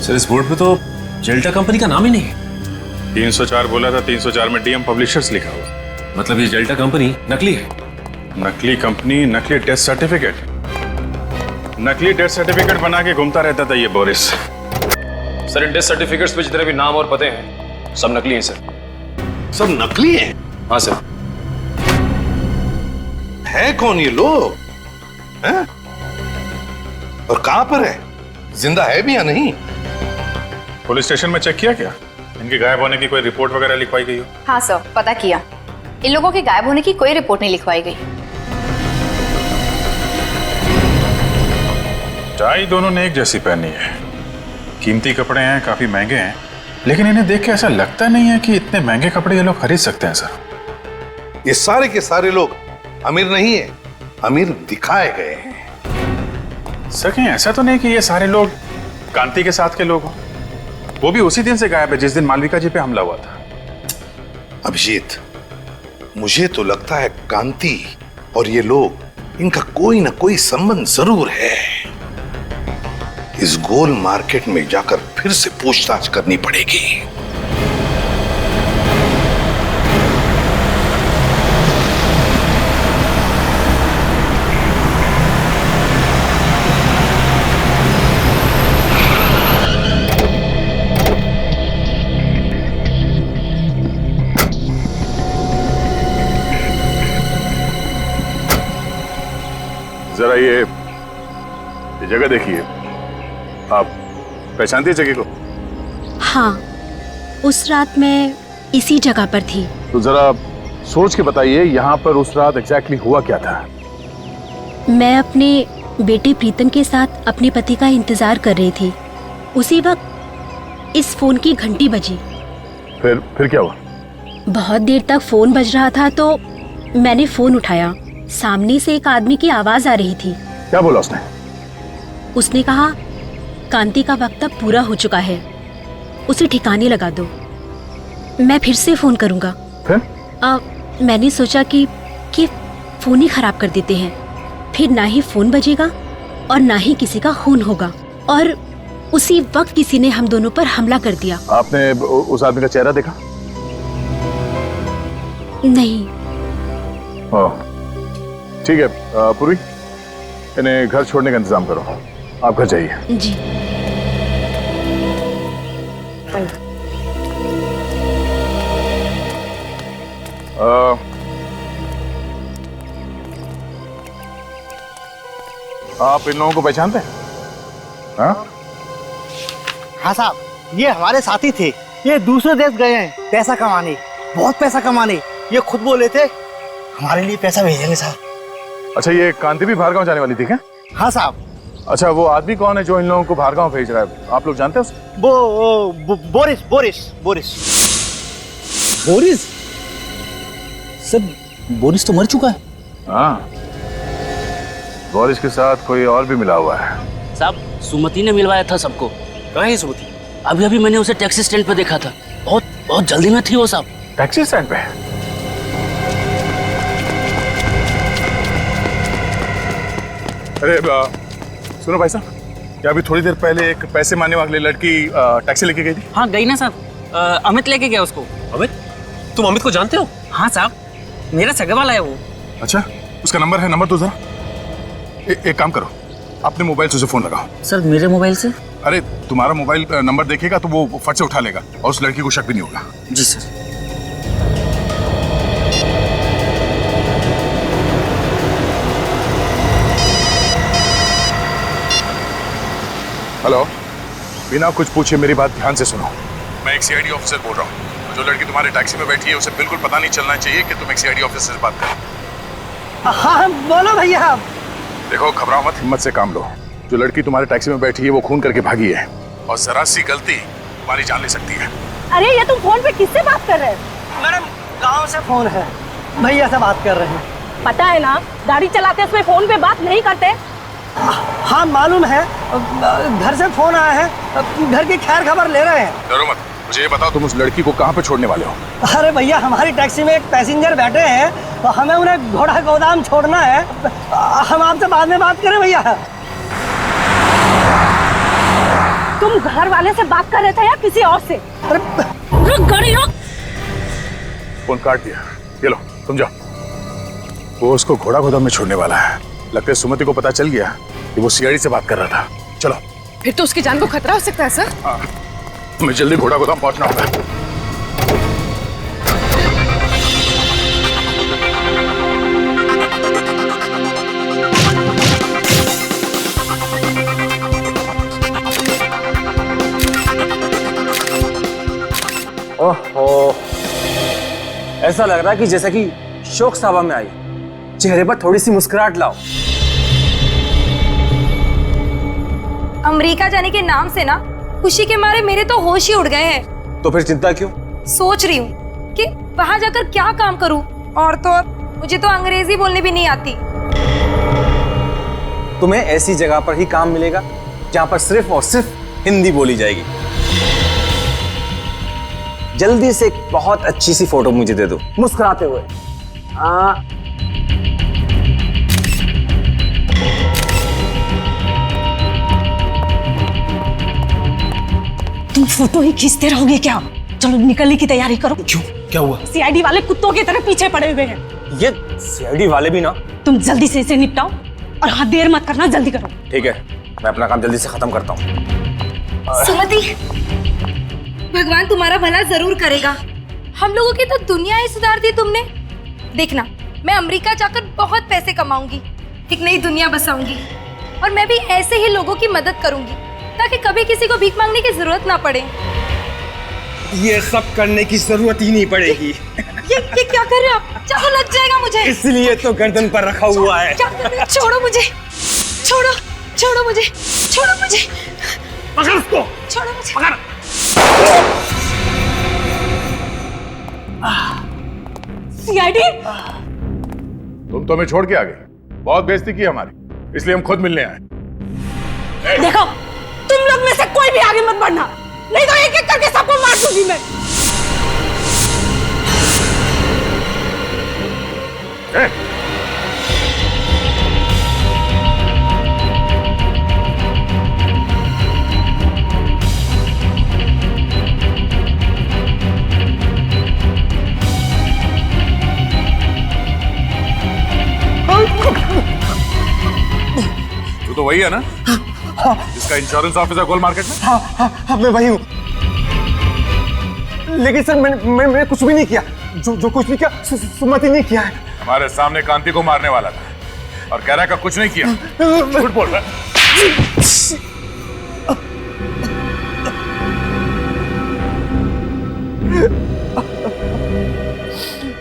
सर इस बोर्ड पे तो जेल्टा कंपनी का नाम ही नहीं है। 304 बोला था, 304 में डीएम पब्लिशर्स लिखा हुआ। मतलब ये जेल्टा कंपनी नकली है? नकली कंपनी, नकली डेथ सर्टिफिकेट। नकली डेथ सर्टिफिकेट बना के घूमता रहता था ये Boris. Sir in death certificates पे जितने भी नाम और पते हैं सब नकली हैं सर। सब नकली हैं? हाँ सर। है कौन ये लोग? हैं? और कहां पर है? जिंदा है भी या नहीं? पुलिस स्टेशन में चेक किया क्या? इनके गायब होने की कोई रिपोर्ट वगैरह लिखवाई गई हो? हाँ सर, पता किया। इन लोगों के गायब होने की कोई रिपोर्ट नहीं लिखवाई गई। टाई दोनों ने एक जैसी पहनी है, कीमती कपड़े हैं, काफी महंगे हैं, लेकिन इन्हें देख के ऐसा लगता नहीं है कि इतने महंगे कपड़े ये लोग खरीद सकते हैं सर। ये सारे के सारे लोग अमीर नहीं है, अमीर दिखाए गए हैं। सर कहीं ऐसा तो नहीं कि ये सारे लोग कांति के साथ के लोग हो? वो भी उसी दिन से गायब है जिस दिन मालविका जी पे हमला हुआ था। अभिजीत, मुझे तो लगता है कांति और ये लोग, इनका कोई ना कोई संबंध जरूर है। इस गोल मार्केट में जाकर फिर से पूछताछ करनी पड़ेगी। जरा ये जगह देखिए, आप पहचानती है जगह को? हाँ, उस रात मैं इसी जगह पर थी। तो जरा सोच के बताइए यहाँ पर उस रात एग्जैक्टली हुआ क्या था? मैं अपने बेटे प्रीतम के साथ अपने पति का इंतजार कर रही थी। उसी वक्त इस फोन की घंटी बजी। फिर क्या हुआ? बहुत देर तक फोन बज रहा था तो मैंने फोन उठाया। सामने से एक आदमी की आवाज आ रही थी। क्या बोला उसने? उसने कहा, कांति का वक्त अब पूरा हो चुका है, उसे ठिकाने लगा दो, मैं फिर से फोन करूंगा। फिर? मैंने सोचा कि फोन ही खराब कर देते हैं, फिर ना ही फोन बजेगा और ना ही किसी का खून होगा। और उसी वक्त किसी ने हम दोनों पर हमला कर दिया। आपने उस आदमी का चेहरा देखा? नहीं। ठीक है पूर्वी, इन्हें घर छोड़ने का इंतजाम करो। आप घर जाइए। जी। आप इन लोगों को पहचानते हैं? हाँ? हाँ साहब, ये हमारे साथी थे। ये दूसरे देश गए हैं पैसा कमाने, बहुत पैसा कमाने। ये खुद बोले थे हमारे लिए पैसा भेजेंगे साहब। अच्छा, ये कांति भी बाहर गांव जाने वाली थी क्या? हाँ साहब। अच्छा, वो आदमी कौन है जो इन लोगों को बाहर गांव भेज रहा है? आप लोग जानते हैं उसको? वो Boris Boris Boris Boris? Sir Boris तो मर चुका है। हाँ, बोरिस के साथ कोई और भी मिला हुआ है। साहब सुमति ने मिलवाया था सबको। कहाँ है सुमति? अभी अभी मैंने उसे टैक्सी स्टैंड पे देखा था। बहुत बहुत जल्दी में थी वो साहब। टैक्सी स्टैंड पे? अरे सुनो भाई साहब, क्या अभी थोड़ी देर पहले एक पैसे मांगने वाली लड़की टैक्सी लेके गई थी? हाँ गई ना साहब, अमित लेके गया उसको। अमित? तुम अमित को जानते हो? हाँ साहब, मेरा सगा वाला है वो। अच्छा, उसका नंबर है? नंबर दो जरा। एक काम करो, अपने मोबाइल से उसे फोन लगाओ। सर मेरे मोबाइल से? अरे तुम्हारा मोबाइल नंबर देखेगा तो वो फट से उठा लेगा और उस लड़की को शक भी नहीं होगा। जी सर। हेलो, बिना कुछ पूछे मेरी बात ध्यान से सुनो। मैं एक सीआईडी ऑफिसर बोल रहा हूँ। जो लड़की तुम्हारे टैक्सी में बैठी है उसे बिल्कुल पता नहीं चलना चाहिए कि तुम एक सीआईडी ऑफिसर से बात कर। हाँ बोलो भैया। देखो घबराओ मत, हिम्मत से काम लो। जो लड़की तुम्हारे टैक्सी में बैठी है वो खून करके भागी है और जरा सी गलती तुम्हारी जान ले सकती है। अरे ये तुम फोन पे किससे बात कर रहे हो? मैडम गांव से फोन है, भैया से बात कर रहे हैं। पता है ना, गाड़ी चलाते समय फोन पे बात नहीं करते। हाँ मालूम है, घर से फोन आया है, घर की खैर खबर ले रहे हैं। डरो मत, मुझे ये बताओ तुम उस लड़की को कहाँ पे छोड़ने वाले हो? अरे भैया हमारी टैक्सी में एक पैसेंजर बैठे हैं तो हमें उन्हें घोड़ा गोदाम छोड़ना है। हम आपसे बाद में बात करें भैया। तुम घर वाले से बात कर रहे थे या किसी और से? रुक गाड़ी रुक। फोन काट दिया। ये लो तुम जाओ। वो उसको घोड़ा गोदाम में छोड़ने वाला है। लगता है सुमति को पता चल गया कि वो सीआईडी से बात कर रहा था। चलो। फिर तो उसकी जान को खतरा हो सकता है सर। हाँ, मैं जल्दी घोड़ा गोदाम पहुंचना होगा। ओहो, ऐसा लग रहा है कि जैसा कि शोक सभा में आई। चेहरे पर थोड़ी सी मुस्कुराहट लाओ। अमेरिका जाने के नाम से ना खुशी के मारे मेरे तो होश ही उड़ गए हैं। तो फिर चिंता क्यों? सोच रही हूँ कि वहां जाकर क्या काम करूँ, और तो और मुझे तो अंग्रेजी बोलने भी नहीं आती। तुम्हें ऐसी जगह पर ही काम मिलेगा जहां पर सिर्फ और सिर्फ हिंदी बोली जाएगी। जल्दी से एक बहुत अच्छी सी फोटो मुझे दे दो, मुस्कुराते हुए। तुम फोटो ही खींचते रहोगे क्या? चलो निकलने की तैयारी करो। क्यों, क्या हुआ? सीआईडी वाले कुत्तों की तरह पीछे पड़े हुए हैं। ये सीआईडी वाले भी ना। तुम जल्दी से इसे निपटाओ और हाँ देर मत करना, जल्दी करो। ठीक है, मैं अपना काम जल्दी से खत्म करता हूँ। सुमति, भगवान तुम्हारा भला जरूर करेगा। हम लोगों की तो दुनिया ही सुधार दी तुमने। देखना, मैं अमेरिका जाकर बहुत पैसे कमाऊंगी, एक नई दुनिया बसाऊंगी, और मैं भी ऐसे ही लोगों की मदद करूंगी ताकि कभी किसी को भीख मांगने की जरूरत ना पड़े। ये सब करने की जरूरत ही नहीं पड़ेगी। ये क्या कर रहे हो आप? चाकू लग जाएगा मुझे। इसलिए तो गर्दन पर रखा हुआ है। क्या कर रहे हो? छोड़ो मुझे, छोड़ो, छोड़ो मुझे, छोड़ो मुझे, पकड़ उसको, छोड़ो मुझे, पकड़। सीआईडी, तुम तो हमें छोड़ के आ गए। बहुत बेइज्जती की हमारी, इसलिए हम खुद मिलने आए। देखो तुम लोग में से कोई भी आगे मत बढ़ना, नहीं तो एक एक करके सबको मार दूंगी मैं। तू तो वही है ना? जिसका इंश्योरेंस ऑफिसर गोल मार्केट में? हाँ, मैं वही हूँ। लेकिन सर मैंने कुछ भी नहीं किया। जो कुछ भी किया सुमति ने किया है। हमारे सामने कांति को मारने वाला था और कह रहा है कि कुछ नहीं किया। झूठ बोल रहा है।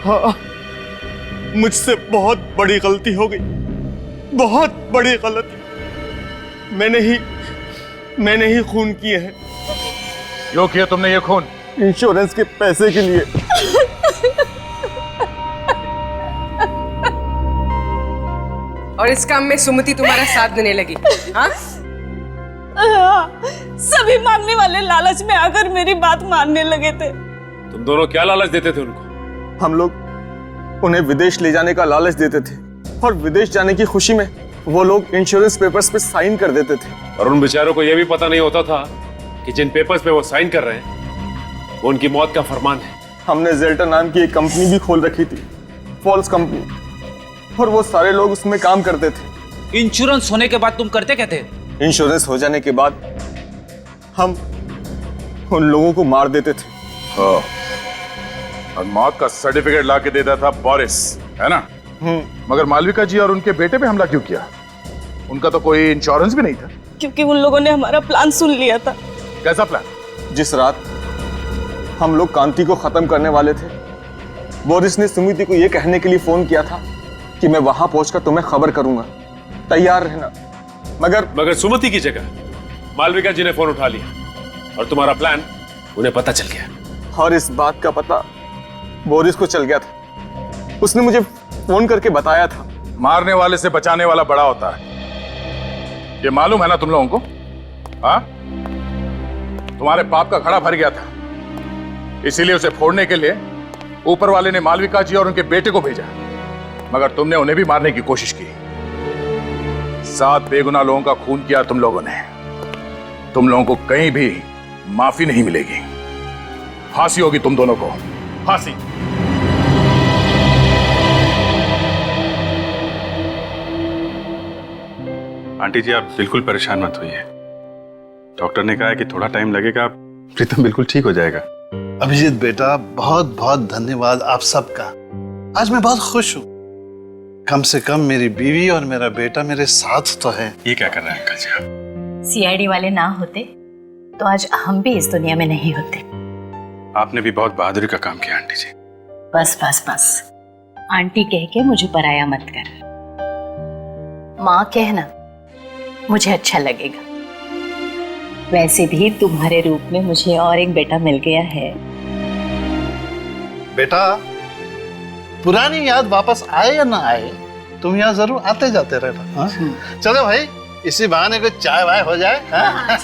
हाँ, मुझसे बहुत बड़ी गलती हो गई, बहुत बड़ी गलती। मैंने ही खून किए हैं। क्यों किया तुमने ये खून? इंश्योरेंस के पैसे के लिए। और इस काम में सुमति तुम्हारा साथ देने लगी, हाँ? सभी मांगने वाले लालच में आकर मेरी बात मानने लगे थे। तुम दोनों क्या लालच देते थे उनको? हम लोग उन्हें विदेश ले जाने का लालच देते थे और विदेश जाने की खुशी में वो लोग इंश्योरेंस पेपर्स पे साइन कर देते थे। और उन बेचारों को यह भी पता नहीं होता था कि जिन पेपर्स पे वो साइन कर रहे हैं वो उनकी मौत का फरमान है। हमने जेल्टर नाम की एक कंपनी भी खोल रखी थी, फॉल्स कंपनी, और वो सारे लोग उसमें काम करते थे। इंश्योरेंस होने के बाद तुम करते क्या थे? इंश्योरेंस हो जाने के बाद हम उन लोगों को मार देते थे। हाँ। और मौत का सर्टिफिकेट ला के देता था बोरिस, है ना? मगर मालविका जी और उनके बेटे पे हमला क्यों किया? उनका तो कोई इंश्योरेंस भी नहीं था। क्योंकि उन लोगों ने हमारा प्लान सुन लिया था। कैसा प्लान? जिस रात हम लोग कांति को खत्म करने वाले थे, बोरिस ने सुमिति को यह कहने के लिए फोन किया था कि मैं वहां पहुंचकर तुम्हें खबर करूंगा, तैयार रहना। मगर सुमति की जगह मालविका जी ने फोन उठा लिया और तुम्हारा प्लान उन्हें पता चल गया। और इस बात का पता बोरिस को चल गया था। उसने मुझे फोन करके बताया था। मारने वाले से बचाने वाला बड़ा होता है, ये मालूम है ना तुम लोगों को? हाँ, तुम्हारे पाप का घड़ा भर गया था, इसीलिए उसे फोड़ने के लिए ऊपर वाले ने मालविका जी और उनके बेटे को भेजा, मगर तुमने उन्हें भी मारने की कोशिश की। 7 बेगुनाह लोगों का खून किया तुम लोगों ने। तुम लोगों को कहीं भी माफी नहीं मिलेगी। फांसी होगी तुम दोनों को, फांसी। आंटी जी आप बिल्कुल परेशान मत होइए। डॉक्टर ने कहा है कि थोड़ा टाइम लगेगा, प्रीतम बिल्कुल ठीक हो जाएगा। अभिजीत बेटा, बहुत बहुत धन्यवाद आप सबका। आज मैं बहुत खुश हूँ। कम से कम मेरी बीवी और मेरा बेटा मेरे साथ तो है। ये क्या कर रहे हैं अंकल जी आप? सीआईडी वाले ना होते तो आज हम भी इस दुनिया में नहीं होते। आपने भी बहुत बहादुरी का काम किया आंटी जी। बस बस बस, आंटी कह के मुझे पराया मत कर। माँ कहना मुझे अच्छा लगेगा। वैसे भी तुम्हारे रूप में मुझे और एक बेटा मिल गया है। बेटा, पुरानी याद वापस आए या ना आए, तुम यहाँ जरूर आते जाते रहना। हाँ? चलो भाई, इसी बहाने को चाय वाय हो जाए। हाँ?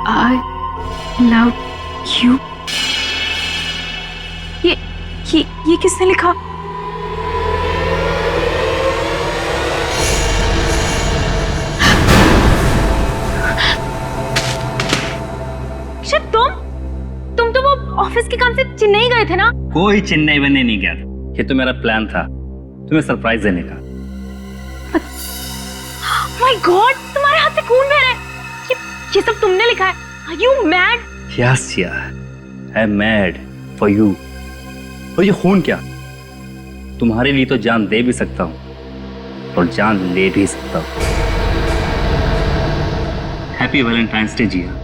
I love you। ये किसने लिखा? शायद तुम तो वो ऑफिस के काम से चेन्नई गए थे ना? कोई चेन्नई बनने नहीं गया था, ये तो मेरा प्लान था तुम्हें सरप्राइज देने का। माय गॉड, तुम्हारे हाथ से खून बह रहा है। ये सब तुमने लिखा है? Are you mad? Yes, yeah. I'm mad for you. और ये खून क्या? तुम्हारे लिए तो जान दे भी सकता हूँ और जान ले भी सकता हूँ। हैप्पी वैलेंटाइंस डे जिया।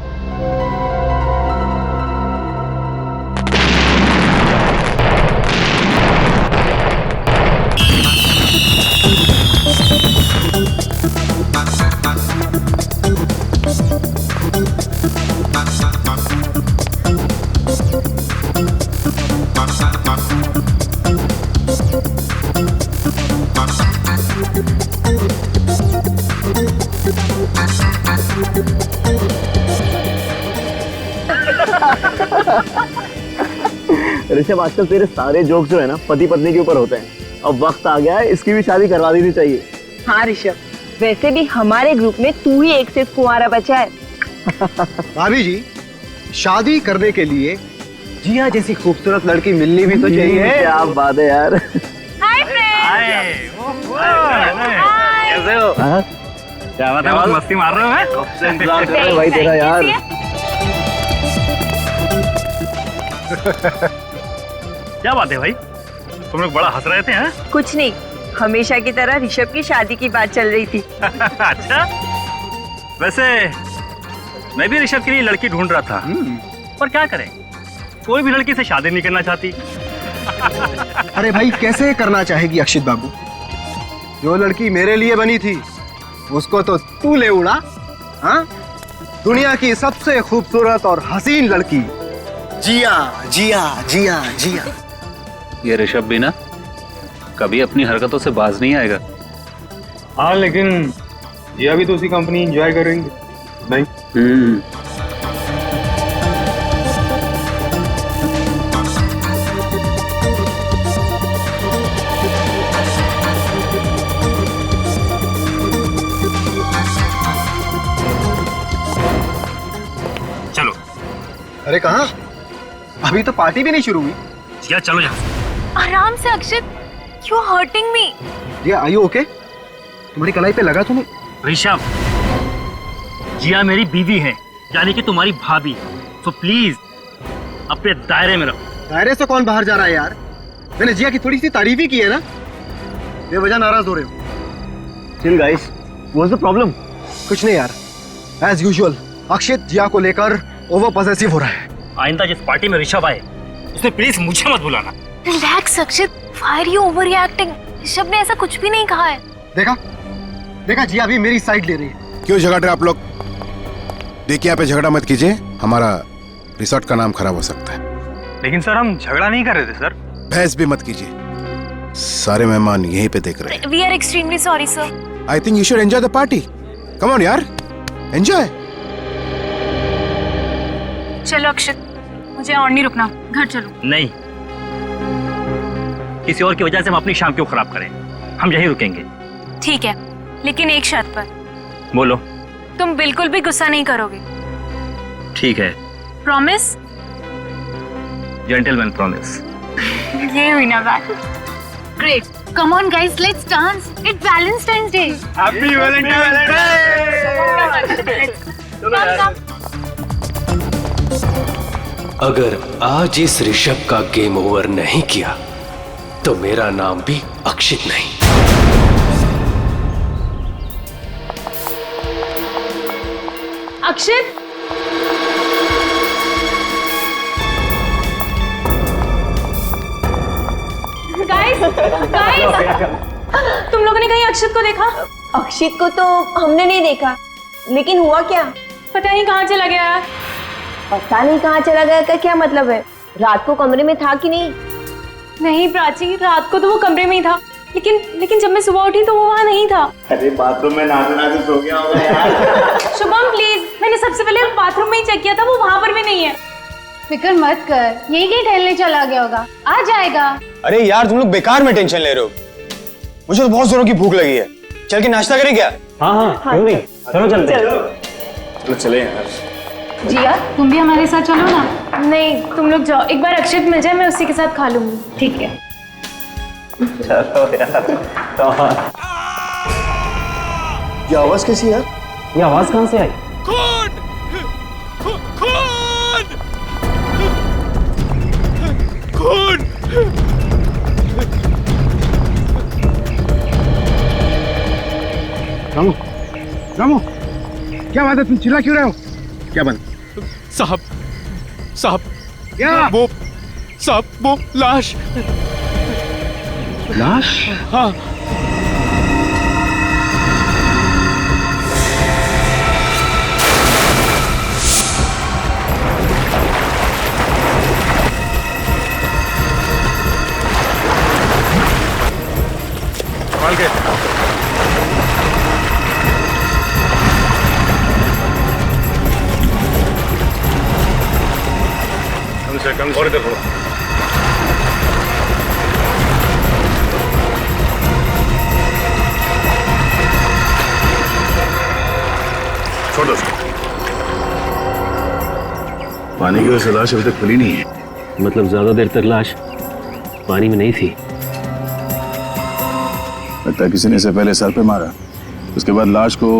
ऋषभ, आजकल तेरे सारे जोक्स जो है ना पति पत्नी के ऊपर होते हैं। अब वक्त आ गया है, इसकी भी शादी करवा देनी चाहिए। हाँ ऋषभ, वैसे भी हमारे ग्रुप में तू ही एक सिर्फ कुंवारा बचा है। भाभी जी, शादी करने के लिए जिया जैसी खूबसूरत लड़की मिलनी भी तो चाहिए। क्या बात है यार। Hi friends. कैसे हो? क्या बात है, बहुत मस्ती मार रहे हो? मैं इंतजार कर रहा हूं भाई तेरा यार। क्या बात है भाई, तुम लोग बड़ा हंस रहे थे हैं? कुछ नहीं, हमेशा की तरह ऋषभ की शादी की बात चल रही थी। अच्छा, वैसे मैं भी ऋषभ के लिए लड़की ढूंढ रहा था, पर क्या करें, कोई भी लड़की से शादी नहीं करना चाहती। अरे भाई, कैसे करना चाहेगी अक्षित बाबू? जो लड़की मेरे लिए बनी थी उसको तो तू ले उड़ा। हाँ, दुनिया की सबसे खूबसूरत और हसीन लड़की जिया जिया जिया जिया। ये ऋषभ भी ना कभी अपनी हरकतों से बाज नहीं आएगा। हाँ, लेकिन जिया भी तो उसी कंपनी एंजॉय करेंगे नहीं? चलो। अरे कहाँ? अभी तो पार्टी भी नहीं शुरू हुई। जिया चलो यहाँ। आराम से Akshit, you hurting me. Jiya, are you okay? तुम्हारी कलाई पे लगा तो नहीं? ऋषभ, जिया मेरी बीवी है, यानी कि तुम्हारी भाभी, तो प्लीज अपने दायरे में रहो। दायरे से कौन बाहर जा रहा है यार? मैंने जिया की थोड़ी सी तारीफ ही की है ना। बेवजह नाराज हो रहे हो। Chill guys, what's the problem? कुछ नहीं यार, एज यूजुअल अक्षित जिया को लेकर ओवर पॉसेसिव हो रहा है। आइंदा जिस पार्टी में ऋषभ आए उसमें प्लीज मुझे मत बुलाना। Relax Akshit, why are you overreacting? Rishabh ने ऐसा कुछ भी नहीं कहा है। देखा देखा, जिया भी मेरी साइड ले रही है। क्यों झगड़ रहे आप लोग? देखिए, यहाँ पे झगड़ा मत कीजिए, हमारा रिसोर्ट का नाम खराब हो सकता है। लेकिन सर, हम झगड़ा नहीं कर रहे थे सर। बहस भी मत कीजिए, सारे मेहमान यहीं पे देख रहे हैं। We are extremely sorry sir. I think you should enjoy the party. Come on यार, एंजॉय। चलो अक्षित, मुझे और नहीं रुकना, घर चलो। नहीं, किसी और की वजह से हम अपनी शाम क्यों खराब करें, हम यहीं रुकेंगे। ठीक है, लेकिन एक शर्त पर। बोलो। तुम बिल्कुल भी गुस्सा नहीं करोगे? ठीक है। प्रॉमिस? Gentleman promise. ये हुई ना बात। Great, come on guys, let's dance, it's Valentine's day. Happy Valentine's day. अगर आज इस ऋषभ का गेम ओवर नहीं किया तो मेरा नाम भी अक्षित नहीं। अक्षित, गाइस गाइस, तुम लोगों ने कहीं अक्षित को देखा? अक्षित को तो हमने नहीं देखा, लेकिन हुआ क्या पता नहीं कहाँ चला गया यार। पता नहीं कहाँ चला गया का क्या मतलब है? रात को कमरे में था कि नहीं? नहीं प्राची, रात को तो वो कमरे में ही था, लेकिन जब मैं सुबह उठी तो वो वहाँ नहीं था। अरे बाथरूम में नहाते सो गया होगा यार। शुभम प्लीज, मैंने सबसे पहले बाथरूम में ही चेक किया था, वो वहाँ पर भी नहीं है। फिक्र मत कर, यही कहीं टहलने चला गया होगा, आ जाएगा। अरे यार, तुम लोग बेकार में टेंशन ले रहे हो, मुझे तो बहुत जोरों की भूख लगी है। चल के नाश्ता करें क्या? हाँ, क्यों नहीं, चलो चलते हैं। चलो चले यार। जिया, तुम भी हमारे साथ चलो ना। नहीं, तुम लोग जाओ, एक बार अक्षित मिल जाए, मैं उसी के साथ खा लूंगी। ठीक है, चलो यार। ये आवाज कैसी यार? ये आवाज कहाँ से आई? खून! रामू, रामू, क्या बात है, तुम चिल्ला क्यों रहे हो? क्या बात? साहब, क्या? वो लाश। लाश? हाँ। संभाल के। से कम और इधर थोड़ा। छोड़ दो उसको। पानी की वजह से लाश अभी तक खुली नहीं है। मतलब ज्यादा देर तक लाश पानी में नहीं थी। लगता है किसी ने इसे पहले सर पे मारा, उसके बाद लाश को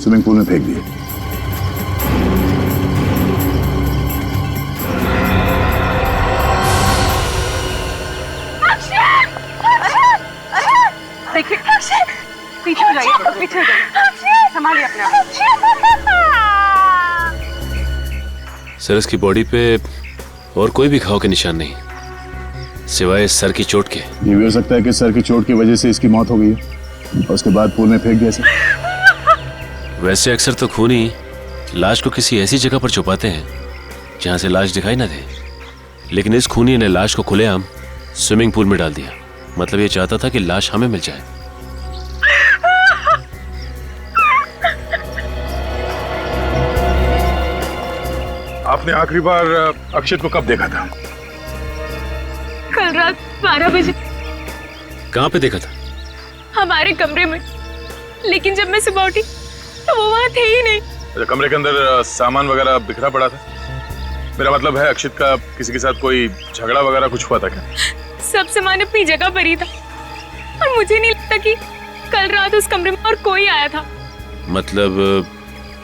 स्विमिंग पूल में फेंक दिया। देखिए पीछे हो जाइए, पीछे हो जाइए, संभालिए अपने आप। सर इसकी बॉडी पे और कोई भी घाव के निशान नहीं, सिवाय सर की चोट के। ये भी हो सकता है कि सर की चोट की वजह से इसकी मौत हो गई है और उसके बाद पूल में फेंक दिया सर। वैसे अक्सर तो खूनी लाश को किसी ऐसी जगह पर छुपाते हैं जहां से लाश दिखाई ना दे, लेकिन इस खूनी ने लाश को खुलेआम स्विमिंग पूल में डाल दिया। मतलब ये चाहता था कि लाश हमें मिल जाए। आपने आखिरी बार अक्षित को कब देखा था? कल रात 12 बजे। कहाँ पे देखा था? हमारे कमरे में, लेकिन जब मैं सुबह उठी तो वो वहाँ थे ही नहीं। अच्छा, कमरे के अंदर सामान वगैरह बिखरा पड़ा था? मेरा मतलब है अक्षित का किसी के साथ कोई झगड़ा वगैरह कुछ हुआ था क्या? सब सामान अपनी जगह पर ही था और मुझे नहीं लगता कि कल रात उस कमरे में और कोई आया था। मतलब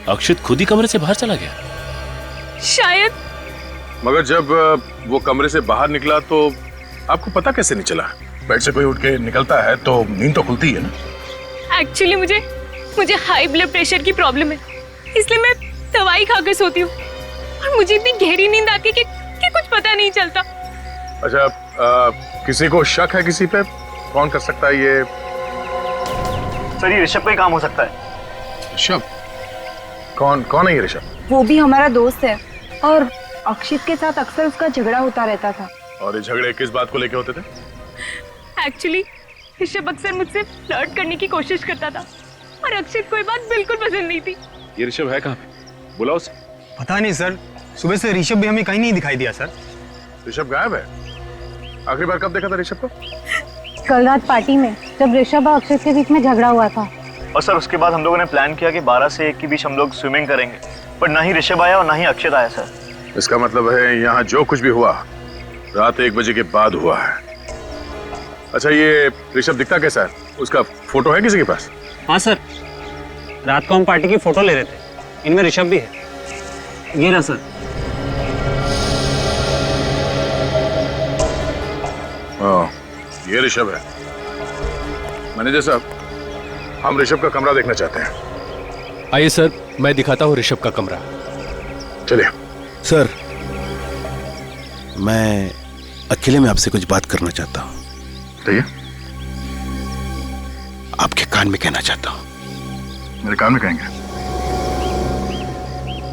अक्षित खुद ही कमरे से बाहर चला गया? शायद। मगर जब वो कमरे से बाहर निकला तो आपको पता कैसे नहीं चला? बेड से कोई उठ के निकलता है तो नींद तो खुलती है ना। एक्चुअली मुझे हाई ब्लड प्रेशर की प्रॉब्लम है, इसलिए मैं दवाई खाकर सोती हूँ और मुझे इतनी गहरी नींद आती है कि कुछ पता नहीं चलता। अच्छा, किसी को शक है किसी पे? कौन कर सकता है ये? सर ये ऋषभ का ही काम हो सकता है। ऋषभ? कौन है ये ऋषभ? वो भी हमारा दोस्त है और अक्षित के साथ अक्सर उसका झगड़ा होता रहता था। और ये झगड़े किस बात को लेके होते थे? एक्चुअली ऋषभ अक्सर मुझसे फ्लर्ट करने की कोशिश करता था और अक्षित को ये बात बिल्कुल पसंद नहीं थी। ये ऋषभ है कहाँ पे? बुलाओ उसे। पता नहीं सर, सुबह से ऋषभ भी हमें कहीं नहीं दिखाई दिया सर। ऋषभ गायब है? आखिरी बार कब देखा था ऋषभ को? कल रात पार्टी में, जब ऋषभ और अक्षित के बीच में झगड़ा हुआ था। और सर उसके बाद हम लोगों ने प्लान किया कि 12 से 1 के बीच हम लोग स्विमिंग करेंगे, पर ना ही ऋषभ आया और ना ही अक्षित आया सर। इसका मतलब है यहाँ जो कुछ भी हुआ रात 1 बजे के बाद हुआ है। अच्छा, ये ऋषभ दिखता कैसा है? उसका फोटो है किसी के पास? हाँ सर, रात को हम पार्टी की फोटो ले रहे थे, इनमें ऋषभ भी है। ये रहा सर। हाँ, ये ऋषभ है। मैनेजर साहब, हम ऋषभ का कमरा देखना चाहते हैं। आइए सर, मैं दिखाता हूँ ऋषभ का कमरा। चलिए। सर, मैं अकेले में आपसे कुछ बात करना चाहता हूँ। कहिए। आपके कान में कहना चाहता हूँ। मेरे कान में कहेंगे?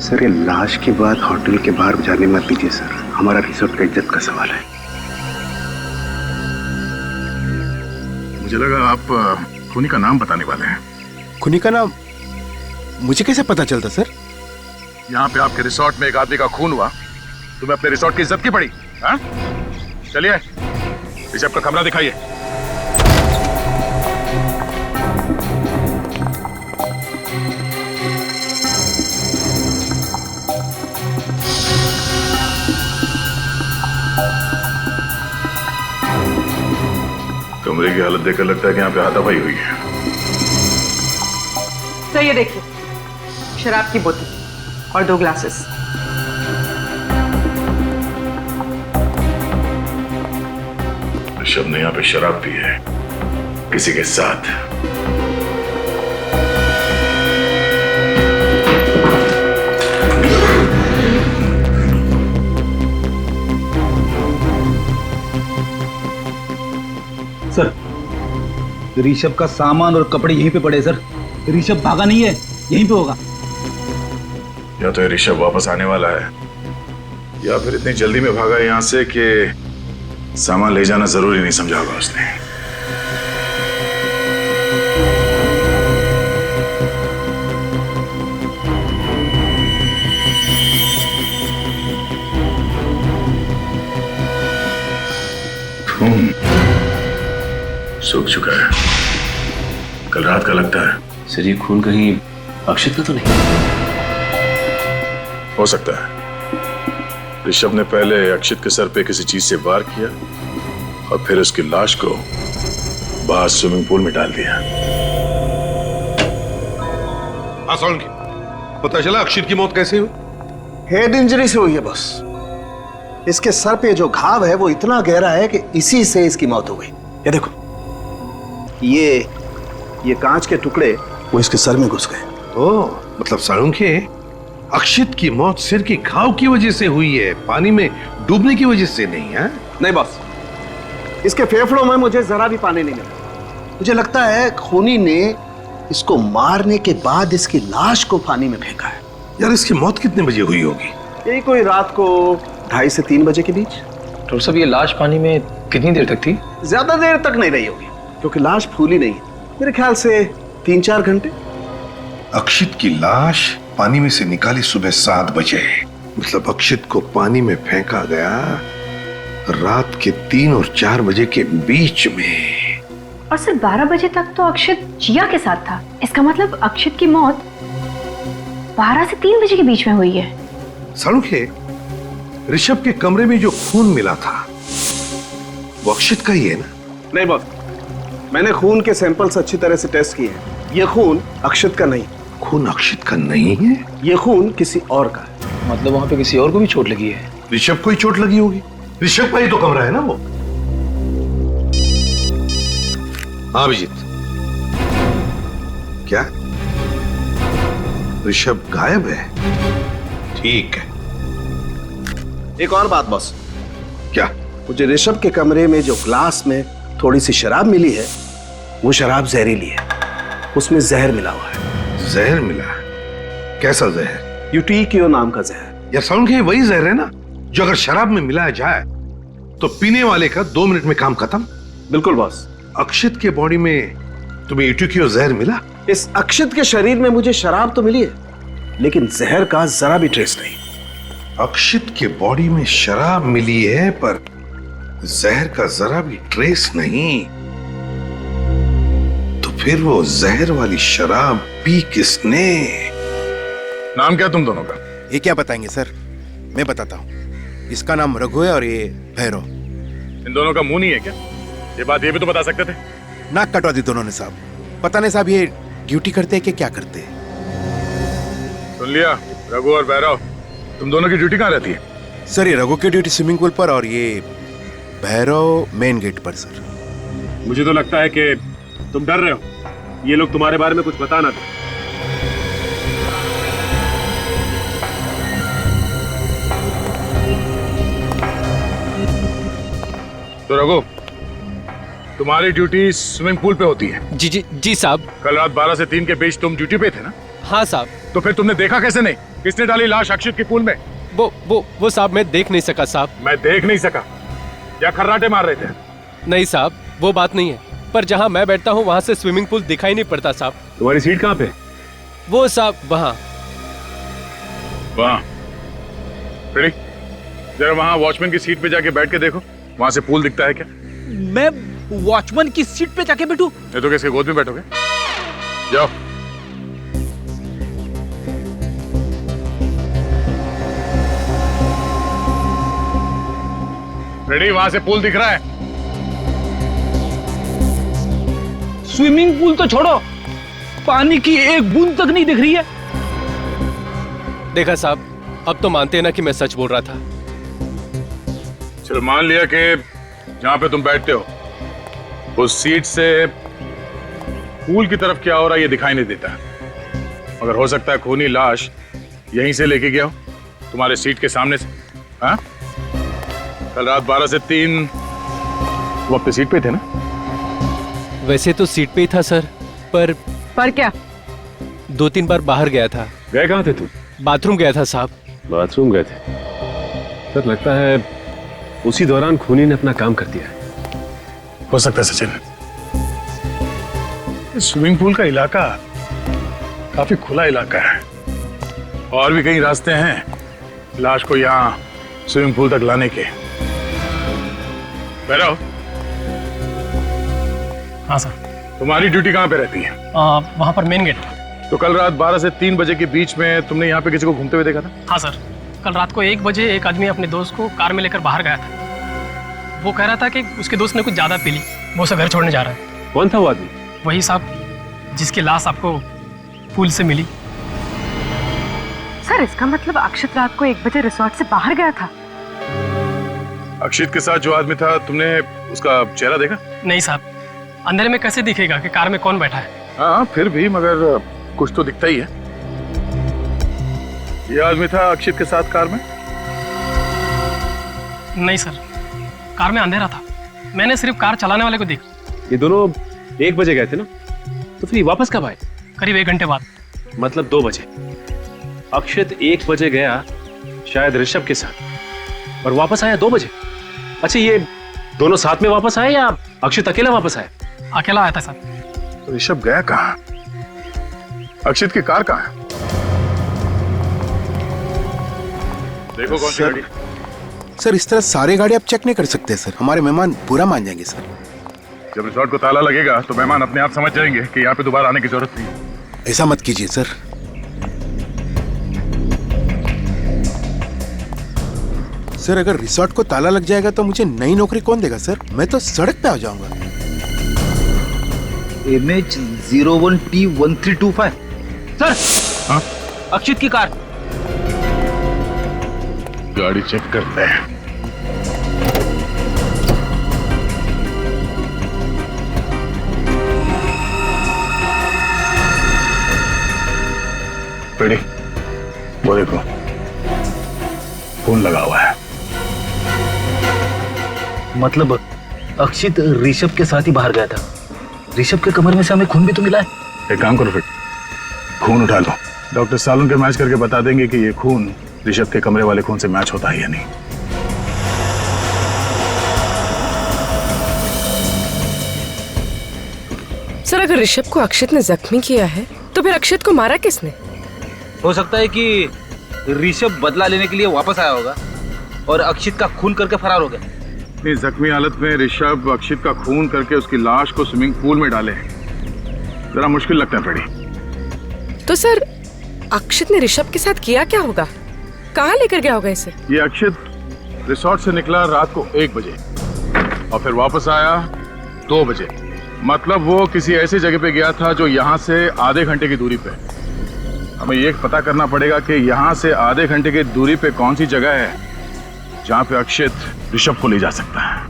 सर ये लाश के बाद होटल के बाहर जाने मत दीजिए सर, हमारा रिसोर्ट का इज्जत का सवाल है। मुझे लगा आप खूनी का नाम बताने वाले हैं। खूनी का नाम मुझे कैसे पता चलता सर? यहाँ पे आपके रिसोर्ट में एक आदमी का खून हुआ, तुम्हें अपने रिसोर्ट की इज्जत की पड़ी? हाँ? चलिए, ऋषभ का कमरा दिखाइए। कमरे की हालत देखकर लगता है कि यहाँ पे हाथापाई हुई है। सर ये देखिए, शराब की बोतल और 2 ग्लासेस। ऋषभ ने यहाँ पे शराब पी है किसी के साथ। सर, ऋषभ का सामान और कपड़े यहीं पे पड़े सर। ऋषभ भागा नहीं है, यहीं पे होगा। या तो ऋषभ वापस आने वाला है या फिर इतनी जल्दी में भागा यहाँ से कि सामान ले जाना जरूरी नहीं समझा होगा उसने। चुका है। कल रात का लगता है। सर ये खून कहीं अक्षित का तो नहीं? हो सकता है। ऋषभ ने पहले अक्षित के सर पे किसी चीज से वार किया और फिर उसकी लाश को बाहर स्विमिंग पूल में डाल दिया। सोलंकी, पता चला अक्षित की मौत कैसे हुई? हेड इंजरी से हुई है बॉस। इसके सर पे जो घाव है वो इतना गहरा है कि इसी से इसकी मौत हो गई। ये देखो, ये कांच के टुकड़े वो इसके सर में घुस गए। ओह, मतलब सोलंकी, अक्षित की मौत सिर की घाव की वजह से हुई है, पानी में डूबने की वजह से नहीं है? नहीं बॉस, इसके फेफड़ों में मुझे जरा भी पानी नहीं मिला। मुझे लगता है खूनी ने इसको मारने के बाद इसकी लाश को पानी में फेंका है। यार इसकी मौत कितने बजे हुई होगी? यही कोई रात को 2:30 से 3 बजे के बीच। डॉक्टर साहब, ये लाश पानी में कितनी देर तक थी? ज्यादा देर तक नहीं रही होगी क्योंकि लाश फूली नहीं है। मेरे ख्याल से 3-4 घंटे। अक्षित की लाश पानी में से निकाली सुबह 7 बजे, मतलब अक्षित को पानी में फेंका गया रात के 3 और 4 बजे के बीच में। और सिर्फ 12 बजे तक तो अक्षित जिया के साथ था। इसका मतलब अक्षित की मौत 12 से 3 बजे के बीच में हुई है। सोलंकी, ऋषभ के कमरे में जो खून मिला था वो अक्षित का ही है ना? नहीं बॉस, मैंने खून के सैंपल्स अच्छी तरह से टेस्ट किए हैं। ये खून अक्षित का नहीं। खून अक्षित का नहीं है? ये खून किसी और का है। मतलब वहां पे किसी और को भी चोट लगी है? ऋषभ को ही चोट लगी होगी। ऋषभ का ही तो कमरा है ना वो। हाँ अभिजीत, क्या ऋषभ गायब है? ठीक है। एक और बात बॉस। क्या? मुझे ऋषभ के कमरे में जो ग्लास में थोड़ी सी शराब मिली है वो शराब जहरीली है। उसमें जहर मिला हुआ है। जहर मिला? कैसा जहर? यूटीक्यू नाम का जहर। यार सोलंकी, वही जहर है ना जो अगर शराब में मिलाया जाए तो पीने वाले का 2 मिनट में काम खत्म। बिल्कुल बॉस। अक्षित के बॉडी में तुम्हें यूटीक्यू जहर मिला? इस अक्षित के शरीर में मुझे शराब तो मिली है लेकिन जहर का जरा भी ट्रेस नहीं। अक्षित के बॉडी में शराब मिली है पर जहर का जरा भी ट्रेस नहीं, तो फिर वो जहर वाली शराब पी किसने? नाम क्या तुम दोनों का? ये क्या बताएंगे सर? मैं बताता हूँ। इसका नाम रघु है और ये भैरव। इन दोनों का मुंह नहीं है क्या? ये बात ये भी तो बता सकते थे। नाक कटवा दी दोनों ने साहब। पता नहीं साहब ये ड्यूटी करते हैं कि क्या करते हैं। सुन लिया, रघु और भैरव, तुम दोनों की ड्यूटी कहाँ रहती है? सर ये रघु की ड्यूटी स्विमिंग पूल पर और ये भैरव मेन गेट पर सर। मुझे तो लगता है कि तुम डर रहे हो। ये लोग तुम्हारे बारे में कुछ बता ना दे। तो रघु, तुम्हारी ड्यूटी स्विमिंग पूल पे होती है? जी साहब। कल रात 12 से 3 के बीच तुम ड्यूटी पे थे ना? हाँ साहब। तो फिर तुमने देखा कैसे नहीं? किसने डाली लाश अक्षित के पूल में? वो साहब मैं देख नहीं सका साहब। मैं देख नहीं सका या खर्राटे मार रहे थे? नहीं साहब, वो बात नहीं है। पर जहाँ मैं बैठता हूँ वहाँ से स्विमिंग पूल दिखाई नहीं पड़ता साहब। तुम्हारी सीट कहाँ पे? वो साहब वहाँ। जरा वहाँ वॉचमैन की सीट पे जाके बैठ के देखो, वहाँ से पूल दिखता है क्या? मैं वॉचमैन की सीट पे जाके बैठूं? नहीं तो किसके गोद में बैठोगे? जाओ। रेडी, वहां से पूल दिख रहा है? स्विमिंग पूल तो छोड़ो, पानी की एक बूंद तक नहीं दिख रही है। देखा साहब, अब तो मानते हैं ना कि मैं सच बोल रहा था। चलो मान लिया कि जहां पे तुम बैठते हो उस सीट से पूल की तरफ क्या हो रहा है ये दिखाई नहीं देता। मगर हो सकता है खूनी लाश यहीं से लेके गया हो, तुम्हारे सीट के सामने से। हाँ, कल रात 12 से 3 तुम अपनी सीट पे थे ना? वैसे तो सीट पे ही था सर, पर क्या? 2-3 बार बाहर गया था। गए कहाँ थे तुम? बाथरूम गया था साहब। बाथरूम गए थे? सर लगता है उसी दौरान खूनी ने अपना काम कर दिया। हो सकता है सचिन, स्विमिंग पूल का इलाका काफी खुला इलाका है और भी कई रास्ते हैं लाश को यहाँ स्विमिंग पूल तक लाने के। भैरव, हाँ सर। तुम्हारी ड्यूटी कहाँ पे रहती है? वहाँ पर मेन गेट। तो कल रात 12 से 3 बजे के बीच में तुमने यहाँ पे किसी को घूमते हुए देखा था? हाँ सर, कल रात को 1 बजे एक आदमी अपने दोस्त को कार में लेकर बाहर गया था। वो कह रहा था कि उसके दोस्त ने कुछ ज़्यादा पी ली, वो उसे घर छोड़ने जा रहा है। कौन था वो आदमी? वही साहब जिसकी लाश आपको पुल से मिली। सर इसका मतलब अक्षत रात को 1 बजे रिसोर्ट से बाहर गया था। अक्षित के साथ जो आदमी था, तुमने उसका चेहरा देखा? नहीं साहब, अंधेरे में कैसे दिखेगा कि कार में कौन बैठा है? हाँ फिर भी, मगर कुछ तो दिखता ही है। ये आदमी था अक्षित के साथ कार में? नहीं सर, कार में अंधेरा था, मैंने सिर्फ कार चलाने वाले को देखा। ये दोनों 1 बजे गए थे ना, तो फिर ये वापस कब आए? करीब 1 घंटे बाद। मतलब 2 बजे। अक्षित 1 बजे गया शायद ऋषभ के साथ, और वापस आया 2 बजे। अच्छा, ये दोनों साथ में वापस आए या अक्षित अकेला वापस आया? अकेला आया था सर। तो ऋषभ गया कहाँ? अक्षित की कार कहाँ है? देखो कौन सी गाड़ी। सर इस तरह सारे गाड़ी आप चेक नहीं कर सकते सर, हमारे मेहमान बुरा मान जाएंगे सर। जब रिसोर्ट को ताला लगेगा तो मेहमान अपने आप समझ जाएंगे कि यहाँ पे दोबारा आने की जरूरत नहीं है। ऐसा मत कीजिए सर। सर अगर रिसोर्ट को ताला लग जाएगा तो मुझे नई नौकरी कौन देगा सर? मैं तो सड़क पे आ जाऊंगा। MH01T1325 sir. हाँ? अक्षित की कार। गाड़ी चेक करते हैं। पेड़ी, वो देखो फोन लगा हुआ है। मतलब अक्षित ऋषभ के साथ ही बाहर गया था। ऋषभ के कमर में से हमें खून भी तो मिला है। एक काम करो फिर, खून उठा लो, डॉक्टर सालुन के मैच करके बता देंगे कि ये खून ऋषभ के कमरे वाले खून से मैच होता है या नहीं। सर अगर ऋषभ को अक्षित ने जख्मी किया है तो फिर अक्षित को मारा किसने? हो सकता है कि ऋषभ बदला लेने के लिए वापस आया होगा और अक्षित का खून करके फरार हो गया। इतनी जख्मी हालत में ऋषभ अक्षित का खून करके उसकी लाश को स्विमिंग पूल में डाले, जरा मुश्किल लगता है पेड़ी। तो सर अक्षित ने ऋषभ के साथ किया क्या होगा? कहाँ लेकर गया होगा इसे? ये अक्षित रिसोर्ट से निकला रात को 1 बजे और फिर वापस आया 2 बजे। मतलब वो किसी ऐसी जगह पे गया था जो यहाँ से आधे घंटे की दूरी पे। हमें ये पता करना पड़ेगा कि यहाँ से आधे घंटे की दूरी पे कौन सी जगह है जहाँ पे अक्षित ऋषभ को ले जा सकता है।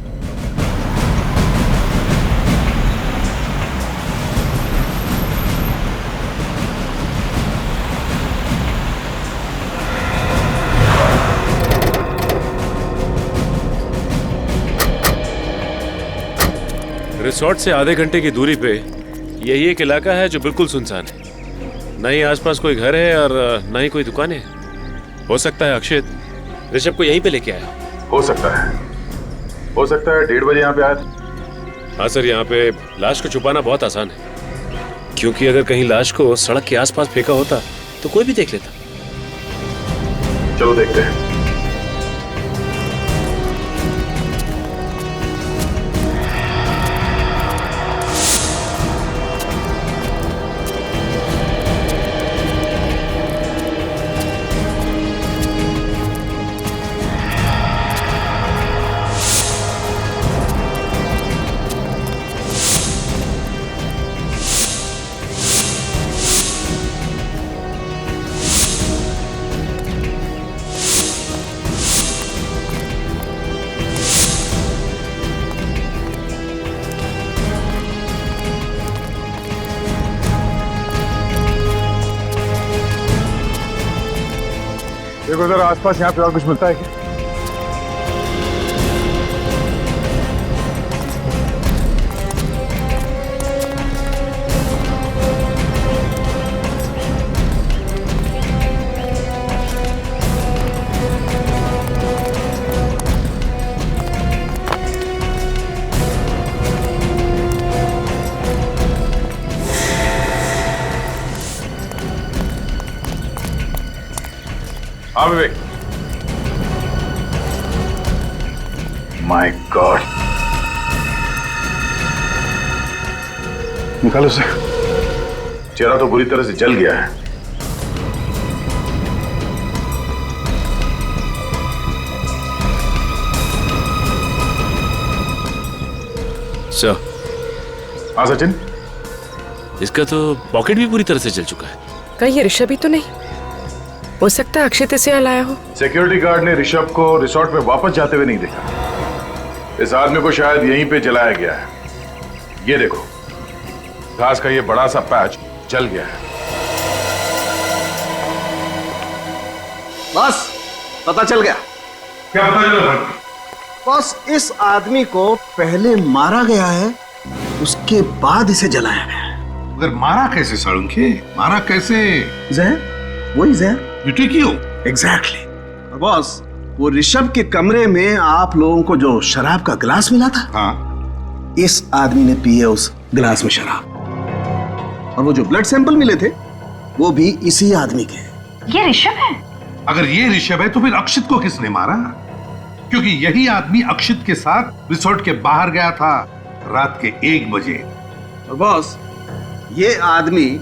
रिसोर्ट से आधे घंटे की दूरी पे यही एक इलाका है जो बिल्कुल सुनसान है। न ही आसपास कोई घर है और न ही कोई दुकान है। हो सकता है अक्षित ऋषभ को यहीं पे लेके आया। हो सकता है 1:30 बजे यहाँ पे आया था। हाँ सर, यहाँ पे लाश को छुपाना बहुत आसान है, क्योंकि अगर कहीं लाश को सड़क के आसपास फेंका होता तो कोई भी देख लेता। चलो देखते हैं। देखो जरा आसपास यहाँ पे और कुछ मिलता है क्या? हाँ विवेक। माय गॉड, निकालो उसे। चेहरा तो बुरी तरह से जल गया है। सर। हाँ सचिन। इसका तो पॉकेट भी पूरी तरह से जल चुका है। कहीं ये ऋषभ ही तो नहीं? हो सकता है अक्षित इसे यहाँ लाया हो। सिक्योरिटी गार्ड ने ऋषभ को रिसोर्ट में वापस जाते हुए नहीं देखा। इस आदमी को शायद यहीं पे जलाया गया है। ये देखो, घास का ये बड़ा सा पैच जल गया है। बस पता चल गया। क्या पता चला? बस इस आदमी को पहले मारा गया है, उसके बाद इसे जलाया गया है। मगर मारा कैसे सालुंखे? मारा कैसे? जहर, वही जहर। मिट्टी क्यों? एग्जैक्टली। और बॉस, वो ऋषभ के कमरे में आप लोगों को जो शराब का गिलास मिला था, हाँ, इस आदमी ने पी है उस गिलास में शराब। और वो जो ब्लड सैंपल मिले थे वो भी इसी आदमी के। ये ऋषभ है? अगर ये ऋषभ है तो फिर अक्षित को किसने मारा? क्योंकि यही आदमी अक्षित के साथ रिसोर्ट के बाहर गया था रात के 1 बजे। और बॉस, ये आदमी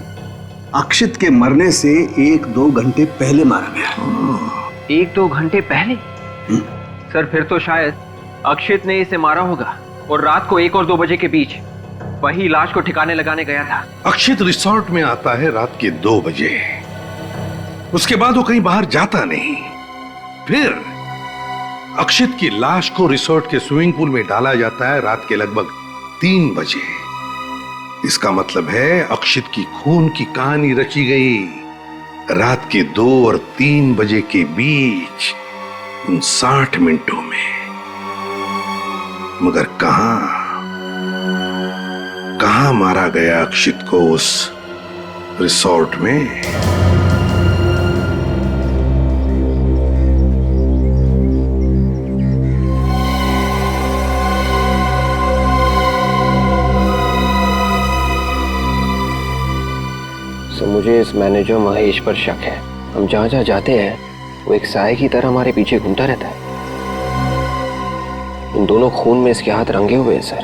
अक्षित के मरने से 1-2 घंटे पहले मारा गया। 1-2 घंटे पहले? सर फिर तो शायद अक्षित ने इसे मारा होगा और रात को 1 और 2 बजे के बीच वही लाश को ठिकाने लगाने गया था। अक्षित रिसोर्ट में आता है रात के 2 बजे। उसके बाद वो कहीं बाहर जाता नहीं। फिर अक्षित की लाश को रिसोर्ट के स्विमिंग पूल में डाला जाता है रात के लगभग 3 बजे। इसका मतलब है अक्षित की खून की कहानी रची गई रात के 2 और 3 बजे के बीच, उन 60 मिनटों में। मगर कहां मारा गया अक्षित को उस रिसोर्ट में? मुझे इस मैनेजर महेश पर शक है। हम जहाँ जहाँ जाते हैं वो एक साए की तरह हमारे पीछे घूमता रहता है। इन दोनों खून में इसके हाथ रंगे हुए हैं सर।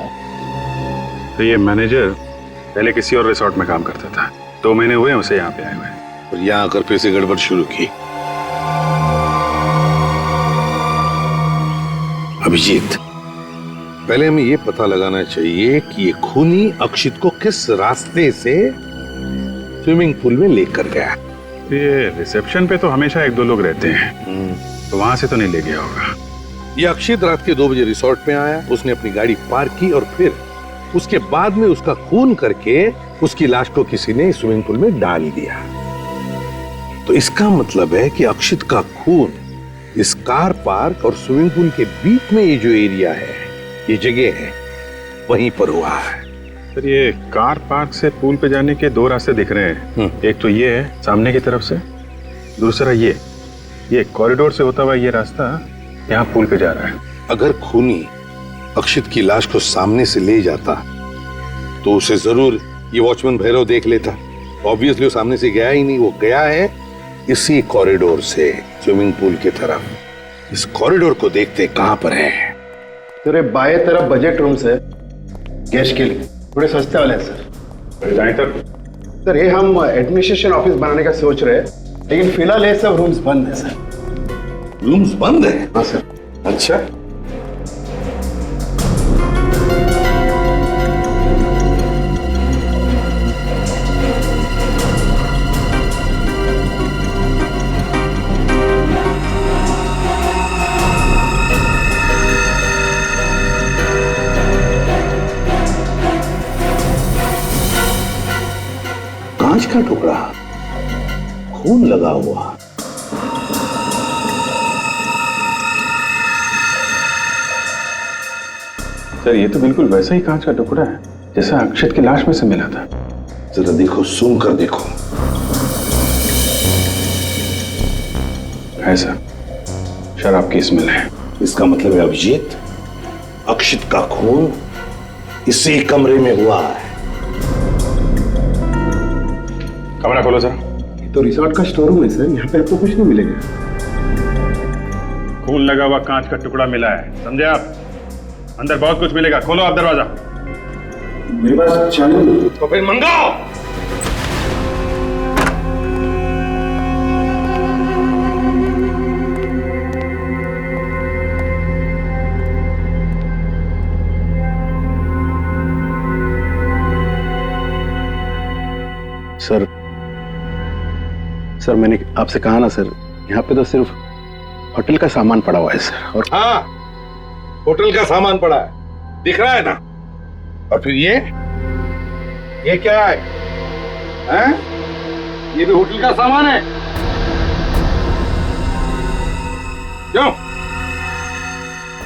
तो ये मैनेजर पहले किसी और रिसोर्ट में काम करता था। 2 महीने हुए उसे यहाँ पे आए हुए। और यहाँ आकर फिर से गड़बड़ शुरू की। अभिजीत, पहले हमें ये पता लगाना चाहिए कि ये खूनी अक्षित को किस रास्ते से स्विमिंग पूल में लेकर गया। ये रिसेप्शन पे तो हमेशा 1-2 लोग रहते हैं, तो वहां से तो नहीं ले गया होगा। ये अक्षित रात के 2 बजे रिसोर्ट में आया, उसने अपनी गाड़ी पार्क की और फिर उसके बाद में उसका खून करके उसकी लाश को किसी ने स्विमिंग पूल में डाल दिया। तो इसका मतलब है कि अक्षित का खून इस कार पार्क और स्विमिंग पूल के बीच में ये जो एरिया है, ये जगह है, वहीं पर हुआ है। सर ये कार पार्क से पूल पे जाने के 2 रास्ते दिख रहे हैं। एक तो ये है सामने की तरफ से, दूसरा ये कॉरिडोर से होता हुआ ये रास्ता यहाँ पूल पे जा रहा है। अगर खूनी अक्षित की लाश को सामने से ले जाता तो उसे जरूर ये वॉचमैन भैरव देख लेता। ऑब्वियसली वो सामने से गया ही नहीं, वो गया है इसी कॉरिडोर से स्विमिंग पूल की तरफ। इस कॉरिडोर को देखते कहां पर है? तेरे बाएं तरफ बजट रूम्स है गेस्ट के लिए, थोड़े सस्ते वाले हैं सर। जाएं तक सर ये हम एडमिनिस्ट्रेशन ऑफिस बनाने का सोच रहे हैं, लेकिन फिलहाल ये सब रूम्स बंद है सर। रूम्स बंद है? हाँ सर। अच्छा, कांच का टुकड़ा, खून लगा हुआ। सर ये तो बिल्कुल वैसा ही कांच का टुकड़ा है जैसा अक्षित की लाश में से मिला था। जरा देखो, सूंघ कर देखो। ऐसा शराब की स्मेल है। इसका मतलब है अभिजीत, अक्षित का खून इसी कमरे में हुआ है। कमरा खोलो जरा। ये तो रिसोर्ट का स्टोर रूम है सर, यहाँ पे आपको कुछ नहीं मिलेगा। खून लगा हुआ कांच का टुकड़ा मिला है, समझे आप? अंदर बहुत कुछ मिलेगा। खोलो आप दरवाजा। मेरे पास चाबी नहीं। तो फिर मंगाओ। सर मैंने आपसे कहा ना सर, यहाँ पे तो सिर्फ होटल का सामान पड़ा हुआ है सर। और हाँ, होटल का सामान पड़ा है, दिख रहा है ना। और फिर ये क्या है? हैं? ये भी होटल का सामान है। क्यों?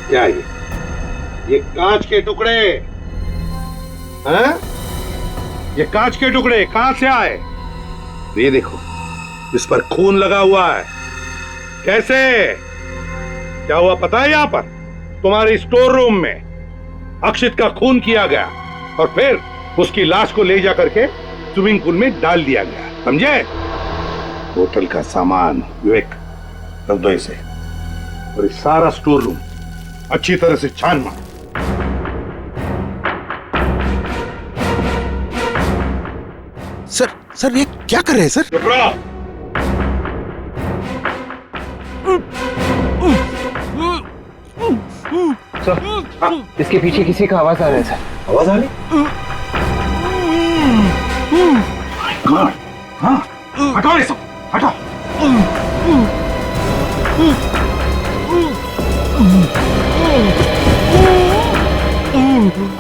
क्या है ये कांच के टुकड़े हैं? ये कांच के टुकड़े कहां से आए? ये देखो, इस पर खून लगा हुआ है। कैसे? क्या हुआ पता है? यहां पर तुम्हारे स्टोर रूम में अक्षित का खून किया गया और फिर उसकी लाश को ले जा करके स्विमिंग पूल में डाल दिया गया, समझे? होटल का सामान विवेक रख दो इसे, और इस सारा स्टोर रूम अच्छी तरह से छान मारो। सर ये क्या कर रहे हैं सर? सर, इसके पीछे किसी का आवाज आ रहा है सर। आवाज आ रही? हाँ, हटाओ ये सब, हटाओ।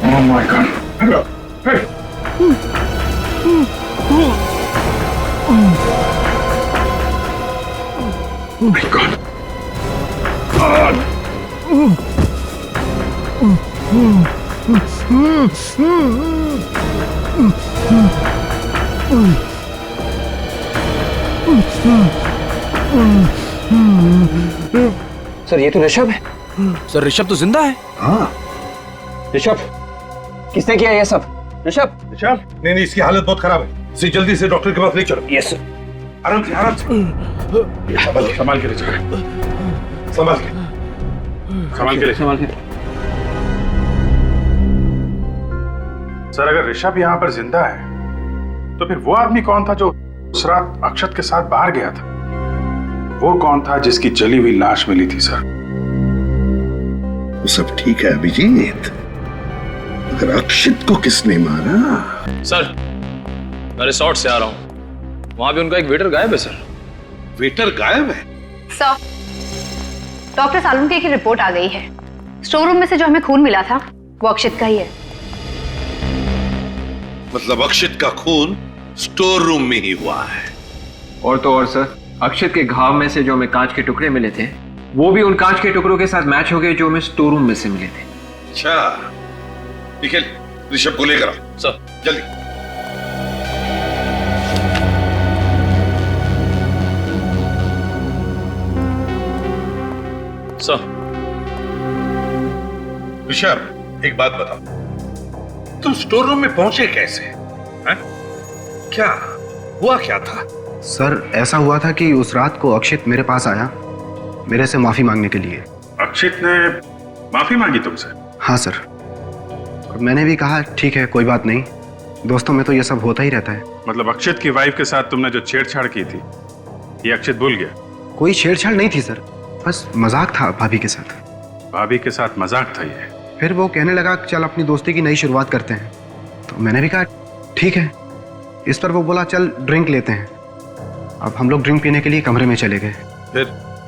Oh my God! हटाओ, hey! Oh my God! Sir ये तो ऋषभ है। सर ऋषभ तो जिंदा है। हाँ, ऋषभ, किसने किया ये सब? ऋषभ? नहीं, इसकी हालत बहुत खराब है। इसे जल्दी से डॉक्टर के पास ले चलो। Yes sir. आराम से, आराम से। संभाल के ले चलो। संभाल के। सर अगर ऋषभ यहाँ पर जिंदा है तो फिर वो आदमी कौन था जो उस रात अक्षत के साथ बाहर गया था? वो कौन था जिसकी जली हुई लाश मिली थी सर? वो सब ठीक है अभिजीत, अगर अक्षित को किसने मारा? सर मैं रिसोर्ट से आ रहा हूँ, वहां भी उनका एक वेटर गायब है सर। वेटर गायब है? सर, डॉक्टर सालुंके की रिपोर्ट आ गई है। स्टोर रूम में से जो हमें खून मिला था वो अक्षित का ही है। मतलब अक्षित का खून स्टोर रूम में ही हुआ है? और तो और सर, अक्षित के घाव में से जो हमें कांच के टुकड़े मिले थे वो भी उन कांच के टुकड़ों के साथ मैच हो गए जो हमें स्टोर रूम में से मिले थे। अच्छा, निखिल ऋषभ को लेकर आओ सर, जल्दी। सर। ऋषभ एक बात बताओ, तुम स्टोर रूम में पहुंचे कैसे? हैं? क्या हुआ, क्या था? सर ऐसा हुआ था कि उस रात को अक्षित मेरे पास आया मेरे से माफी मांगने के लिए। अक्षित ने माफी मांगी तुमसे? हाँ सर, और मैंने भी कहा ठीक है कोई बात नहीं, दोस्तों में तो ये सब होता ही रहता है। मतलब अक्षित की वाइफ के साथ तुमने जो छेड़छाड़ की थी ये अक्षित भूल गया? कोई छेड़छाड़ नहीं थी सर, बस मजाक था भाभी के साथ। भाभी के साथ मजाक था ये? फिर वो कहने लगा चल अपनी दोस्ती की नई शुरुआत करते हैं, तो मैंने भी कहा ठीक है। इस पर वो बोला चल ड्रिंक लेते हैं। अब हम लोग ड्रिंक पीने के लिए कमरे में चले गए।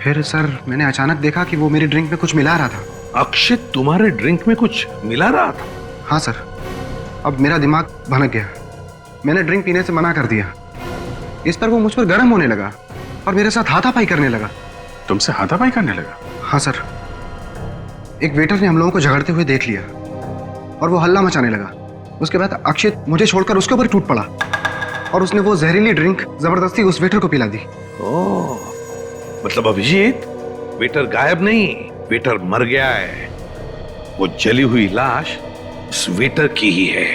फिर सर मैंने अचानक देखा कि वो मेरी ड्रिंक में कुछ मिला रहा था। अक्षित तुम्हारे ड्रिंक में कुछ मिला रहा था? हाँ सर, अब मेरा दिमाग भनक गया। मैंने ड्रिंक पीने से मना कर दिया। इस पर वो मुझ पर गर्म होने लगा और मेरे साथ हाथापाई करने लगा। तुमसे हाथापाई करने लगा? हाँ सर, एक वेटर ने हम लोगों को झगड़ते हुए देख लिया और वो हल्ला मचाने लगा। उसके बाद अक्षित मुझे छोड़कर उसके ऊपर टूट पड़ा और उसने वो जहरीली ड्रिंक जबरदस्ती उस वेटर को पिला दी। ओह, मतलब अभिजीत वेटर गायब नहीं, वेटर मर गया है। वो जली हुई लाश उस वेटर की ही है।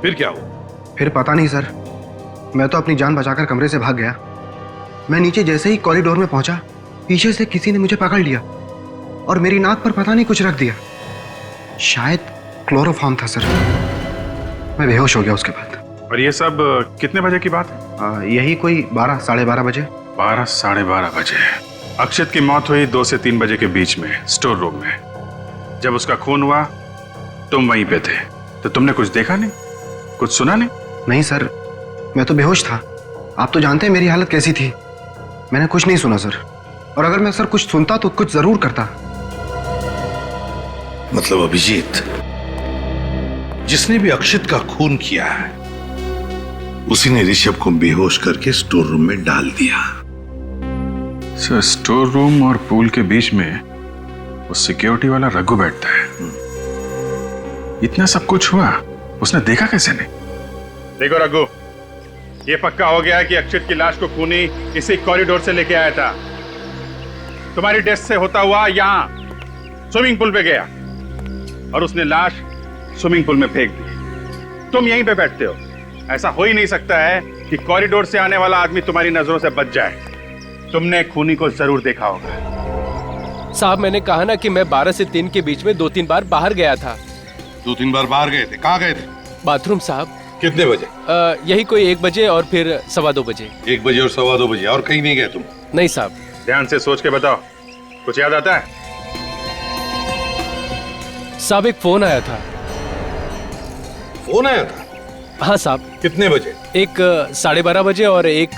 फिर क्या हुआ? फिर पता नहीं सर, मैं तो अपनी जान बचाकर कमरे से भाग गया। मैं नीचे जैसे ही कॉरिडोर में पहुंचा, पीछे से किसी ने मुझे पकड़ लिया और मेरी नाक पर पता नहीं कुछ रख दिया। शायद क्लोरोफॉर्म था सर। मैं बेहोश हो गया उसके बाद। और ये सब कितने बजे की बात है? यही कोई 12 साढ़े 12 बजे। 12 साढ़े 12 बजे। अक्षत की मौत हुई 2 से 3 बजे के बीच में स्टोर रूम में। जब उसका खून हुआ तुम वहीं पे थे, तो तुमने कुछ देखा नहीं, कुछ सुना नहीं? नहीं सर, मैं तो बेहोश था। आप तो जानते हैं मेरी हालत कैसी थी। मैंने कुछ नहीं सुना सर, और अगर मैं सर कुछ सुनता तो कुछ जरूर करता। मतलब अभिजीत, जिसने भी अक्षित का खून किया है उसी ने ऋषभ को बेहोश करके स्टोर रूम में डाल दिया। सर, स्टोर रूम और पूल के बीच में वो सिक्योरिटी वाला रघु बैठता है। इतना सब कुछ हुआ, उसने देखा कैसे नहीं? देखो रघु, ये पक्का हो गया कि अक्षित की लाश को खूनी इसी कॉरिडोर से लेके आया था। तुम्हारी डेस्क से होता हुआ यहां स्विमिंग पूल पे गया और उसने लाश स्विमिंग पूल में फेंक दी। तुम यहीं पे बैठते हो। ऐसा हो ही नहीं सकता है कि कॉरिडोर से आने वाला आदमी तुम्हारी नजरों से बच जाए। तुमने खूनी को जरूर देखा होगा। साहब, मैंने कहा ना कि मैं 12 से 3 के बीच में 2-3 बार बाहर गया था। 2-3 बार बाहर गए थे? कहाँ गए थे? बाथरूम साहब। कितने बजे? यही कोई 1 बजे और फिर 2:15 बजे। 1 बजे और 2:15 बजे, और कहीं नहीं गए तुम? नहीं साहब। ध्यान से सोच के बताओ, कुछ याद आता है? साहब, एक फोन आया था। फोन आया था? हाँ साहब। कितने बजे? एक 12:30 बजे और एक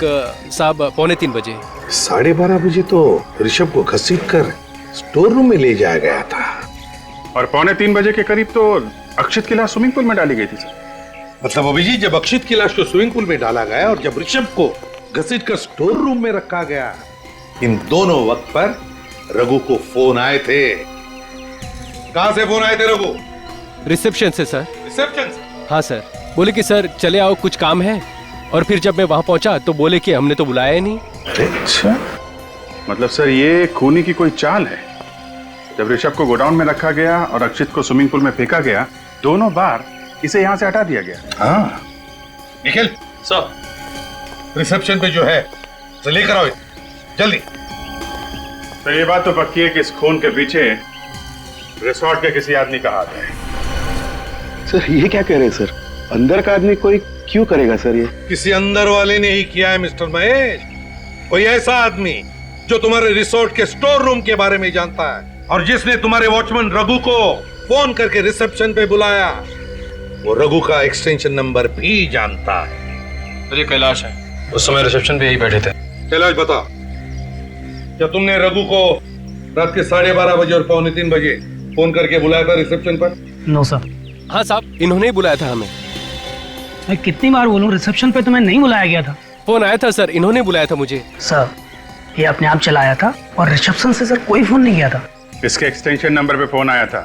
साहब 2:45 बजे। 12:30 बजे तो ऋषभ को घसीट कर स्टोर रूम में ले जाया गया था, और 2:45 बजे के करीब तो अक्षित की लाश स्विमिंग पूल में डाली गई थी सर। मतलब अभिजीत, जब अक्षित की लाश को स्विमिंग पूल में डाला गया और जब ऋषभ को घसीट कर स्टोर रूम में रखा गया, इन दोनों वक्त पर रघु को फोन आए थे। कहां से फोन आए थे रघु? रिसेप्शन से सर। रिसेप्शन से? हाँ सर। बोले कि सर चले आओ, कुछ काम है। और फिर जब मैं वहां पहुंचा तो बोले कि हमने तो बुलाया ही नहीं। अच्छा, मतलब सर ये खूनी की कोई चाल है। जब ऋषभ को गोडाउन में रखा गया और अक्षित को स्विमिंग पूल में फेंका गया, दोनों बार इसे यहां से हटा दिया गया। हाँ। निखिल सर, रिसेप्शन पे जो है तो लेकर आओ जल्दी। तो ये बात तो पक्की है कि इस खून के पीछे रिसोर्ट के किसी आदमी का हाथ है। सर ये क्या कह रहे हैं सर? अंदर का आदमी कोई क्यों करेगा सर? ये किसी अंदर वाले ने ही किया है मिस्टर महेश। कोई ऐसा आदमी जो तुम्हारे रिसोर्ट के स्टोर रूम के बारे में जानता है और जिसने तुम्हारे वॉचमैन रघु को फोन करके रिसेप्शन पे बुलाया, वो रघु का एक्सटेंशन नंबर भी जानता है। तो ये कैलाश है, उस समय रिसेप्शन पे यही बैठे थे। कैलाश बता, क्या तुमने रघु को रात के 12:30 बजे और 2:45 बजे फोन करके बुलाया था रिसेप्शन पर? No sir. हाँ साहब, इन्होंने ही बुलाया था हमें। मैं कितनी बार बोलूं, रिसेप्शन पे तो मैं नहीं बुलाया गया था। फोन आया था सर, इन्होंने बुलाया था मुझे। सर ये अपने आप चला आया था और रिसेप्शन से सर कोई फोन नहीं गया था। इसके एक्सटेंशन नंबर पे फोन आया था,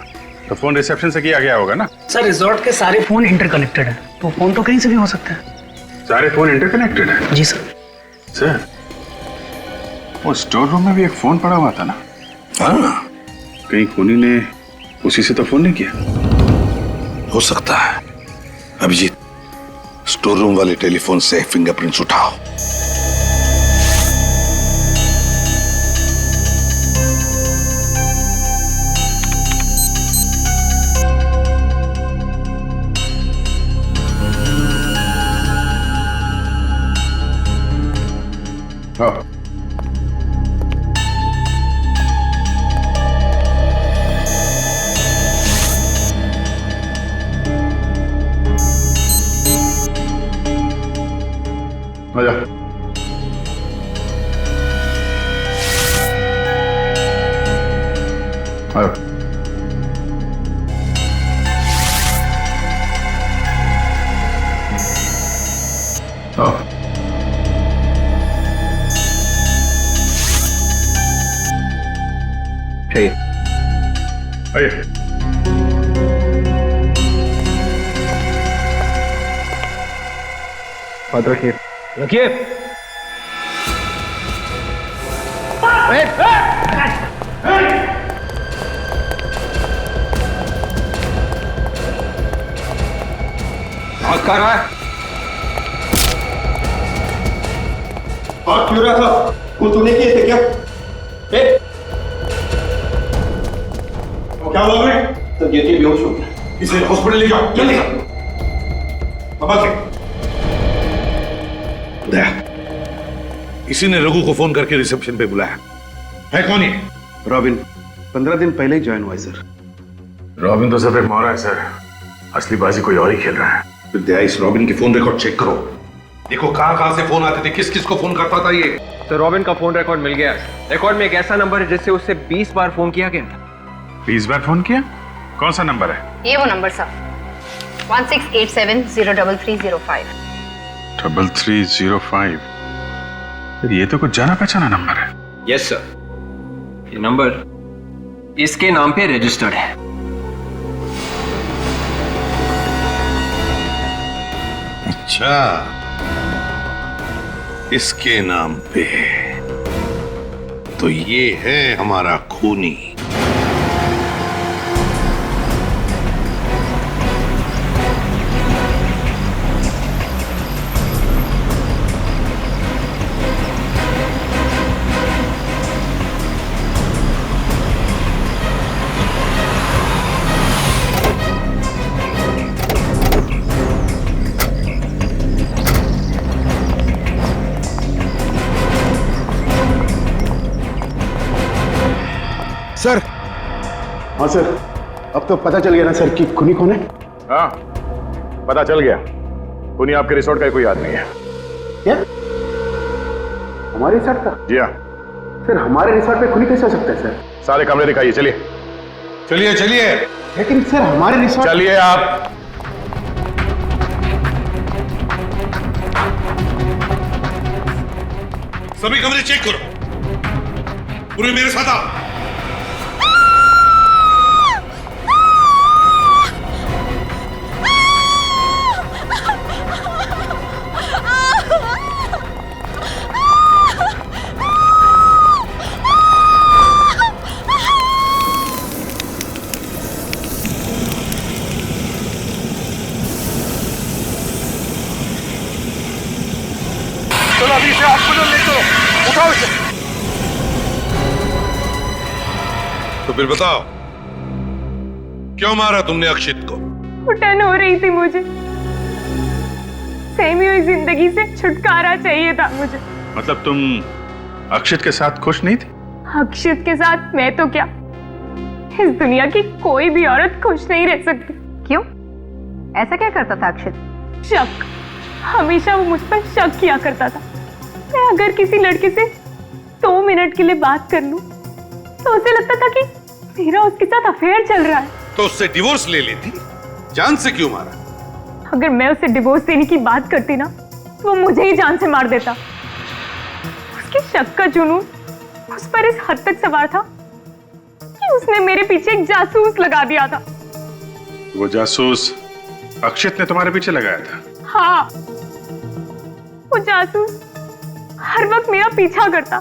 तो फोन रिसेप्शन से किया गया होगा ना? सर रिजॉर्ट के सारे फोन इंटरकनेक्टेड है, तो फोन तो कहीं से भी हो सकता है। सारे फोन इंटरकनेक्टेड है? जी सर। सर, वो स्टोर रूम में भी एक फोन पड़ा हुआ था ना? हाँ। कहीं खूनी ने उसी से तो फोन नहीं किया? हो सकता है। अभिजीत, स्टोर रूम वाले टेलीफोन से फिंगरप्रिंट्स उठाओ। हाँ। आजा। आओ। आओ। चाहिए? आइए। हाथ रखिए। रखिए। कर रहा है? क्यों रहा था? वो तूने किए थे क्या? क्या हुआ? मैं तो ये बेहोश हो गया। इसे हॉस्पिटल ले जाओ जल्दी। दया, इसी ने रघु को फोन करके रिसेप्शन पे बुलाया है। कौन ये? रॉबिन 15 दिन पहले ही ज्वाइन हुआ है सर। रॉबिन तो सब एक मोहरा है सर, असली बाजी कोई और ही खेल रहा है। फिर दया, इस रॉबिन की फोन रिकॉर्ड चेक करो, देखो कहां कहां से फोन आते थे, किस किस को फोन करता था ये। तो रॉबिन का फोन रिकॉर्ड मिल गया है। रिकॉर्ड में एक ऐसा नंबर है जिससे उससे 20 बार फोन किया गया था। 20 बार फोन किया? कौन सा नंबर है? ये वो नंबर सर, 1687-03305। 3305। ये तो कुछ जाना पहचाना नंबर है। यस सर, ये नंबर इसके नाम पे रजिस्टर्ड है। अच्छा, इसके नाम पे, तो ये है हमारा खूनी। सर। हाँ सर, अब तो पता चल गया ना सर कि खूनी कौन है? हाँ, पता चल गया। खूनी आपके रिसोर्ट का कोई आदमी है। क्या? हमारे रिसोर्ट का? जी हाँ। सर, हमारे रिसोर्ट पे खूनी कैसे हो सकता है सर? सारे कमरे दिखाइए, चलिए। चलिए चलिए। लेकिन सर, हमारे रिसोर्ट। चलिए आप। सभी कमरे चेक करो, पूरे मेरे साथ आओ। चलो अभी से हॉस्पिटल ले चलो, उठाओ इसे। तो फिर बताओ, क्यों मारा तुमने अक्षित को? घुटन हो रही थी मुझे, सहमी हुई जिंदगी से छुटकारा चाहिए था मुझे। मतलब तुम अक्षित के साथ खुश नहीं थी? अक्षित के साथ मैं तो क्या, इस दुनिया की कोई भी औरत खुश नहीं रह सकती। क्यों? ऐसा क्या करता था अक्षित? शक, हमेशा वो मुझ पर शक किया करता था। मैं अगर किसी लड़के से 2 मिनट के लिए बात कर लूं, तो उसे लगता था कि मेरा उसके साथ अफेयर चल रहा है। तो उससे डिवोर्स ले लेती, जान से क्यों मारा? अगर मैं उसे डिवोर्स देने की बात करती ना, तो वो मुझे ही जान से मार देता। उसके शक का जुनून उस पर इस हद तक सवार था कि उसने मेरे पीछे एक जासूस लगा दिया था। वो जासूस अक्षित ने तुम्हारे पीछे लगाया था? हाँ, वो जासूस हर वक्त मेरा पीछा करता।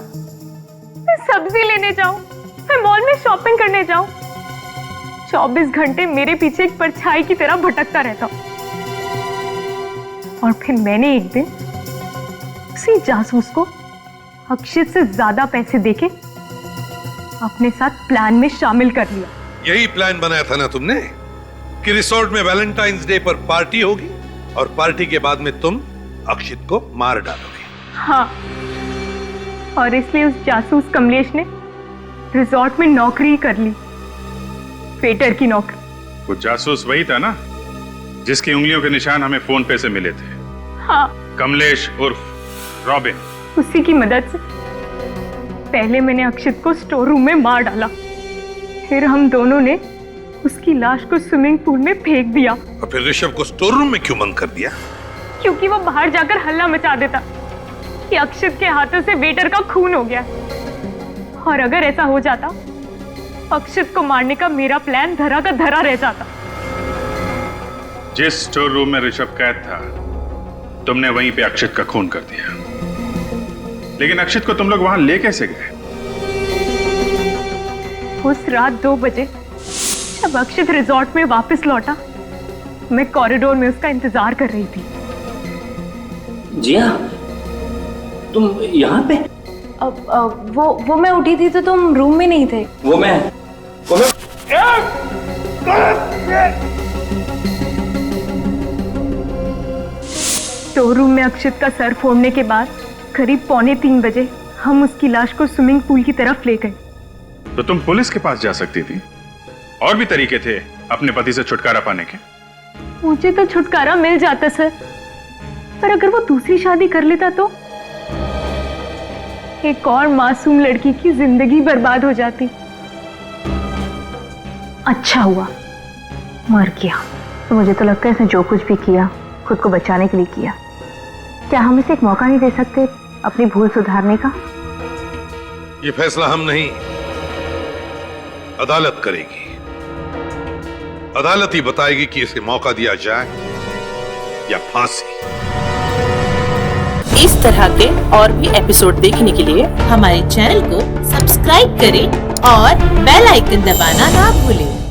मैं सब्जी लेने जाऊं, मैं मॉल में शॉपिंग करने जाऊं, 24 घंटे मेरे पीछे एक परछाई की तरह भटकता रहता। और फिर मैंने एक दिन उसी जासूस को अक्षित से ज्यादा पैसे देके अपने साथ प्लान में शामिल कर लिया। यही प्लान बनाया था ना तुमने, कि रिसोर्ट में वैलेंटाइंस डे पर पार्टी होगी और पार्टी के बाद में तुम अक्षित को मार डालोगे। हाँ, और इसलिए उस जासूस कमलेश ने रिसोर्ट में नौकरी कर ली, वेटर की नौकरी। वो जासूस वही था ना जिसकी उंगलियों के निशान हमें फोन पे से मिले थे? हाँ, कमलेश उर्फ रॉबिन। उसी की मदद से पहले मैंने अक्षित को स्टोर रूम में मार डाला, फिर हम दोनों ने उसकी लाश को स्विमिंग पूल में फेंक दिया। और फिर ऋषभ को स्टोर रूम में क्यों बंद कर दिया? क्योंकि वो बाहर जाकर हल्ला मचा देता कि अक्षित के हाथों से वेटर का खून हो गया। और अगर ऐसा हो जाता, अक्षित को मारने का मेरा प्लान धरा का धरा रह जाता। जिस स्टोर रूम में ऋषभ कैद था, तुमने वहीं पे अक्षित का खून कर दिया। लेकिन अक्षित को तुम लोग वहां ले कैसे गए? उस रात 2 बजे जब अक्षित रिजॉर्ट में वापस लौटा, मैं कॉरिडोर में उसका इंतजार कर रही थी। जिया, तुम यहाँ पे? वो मैं उठी थी तो तुम रूम में नहीं थे। वो मैं स्टोर रूम में अक्षत का सर फोड़ने के बाद करीब 2:45 बजे हम उसकी लाश को स्विमिंग पूल की तरफ ले गए। तो तुम पुलिस के पास जा सकती थी, और भी तरीके थे अपने पति से छुटकारा पाने के। मुझे तो छुटकारा मिल जाता सर, पर अगर वो दूसरी शादी कर लेता तो एक और मासूम लड़की की जिंदगी बर्बाद हो जाती। अच्छा हुआ मर गया। तो मुझे तो लगता है इसने जो कुछ भी किया खुद को बचाने के लिए किया। क्या हम इसे एक मौका नहीं दे सकते अपनी भूल सुधारने का? ये फैसला हम नहीं, अदालत करेगी। अदालत ही बताएगी कि इसे मौका दिया जाए या फांसी। इस तरह के और भी एपिसोड देखने के लिए हमारे चैनल को सब्सक्राइब करें और बेल आइकन दबाना ना भूलें।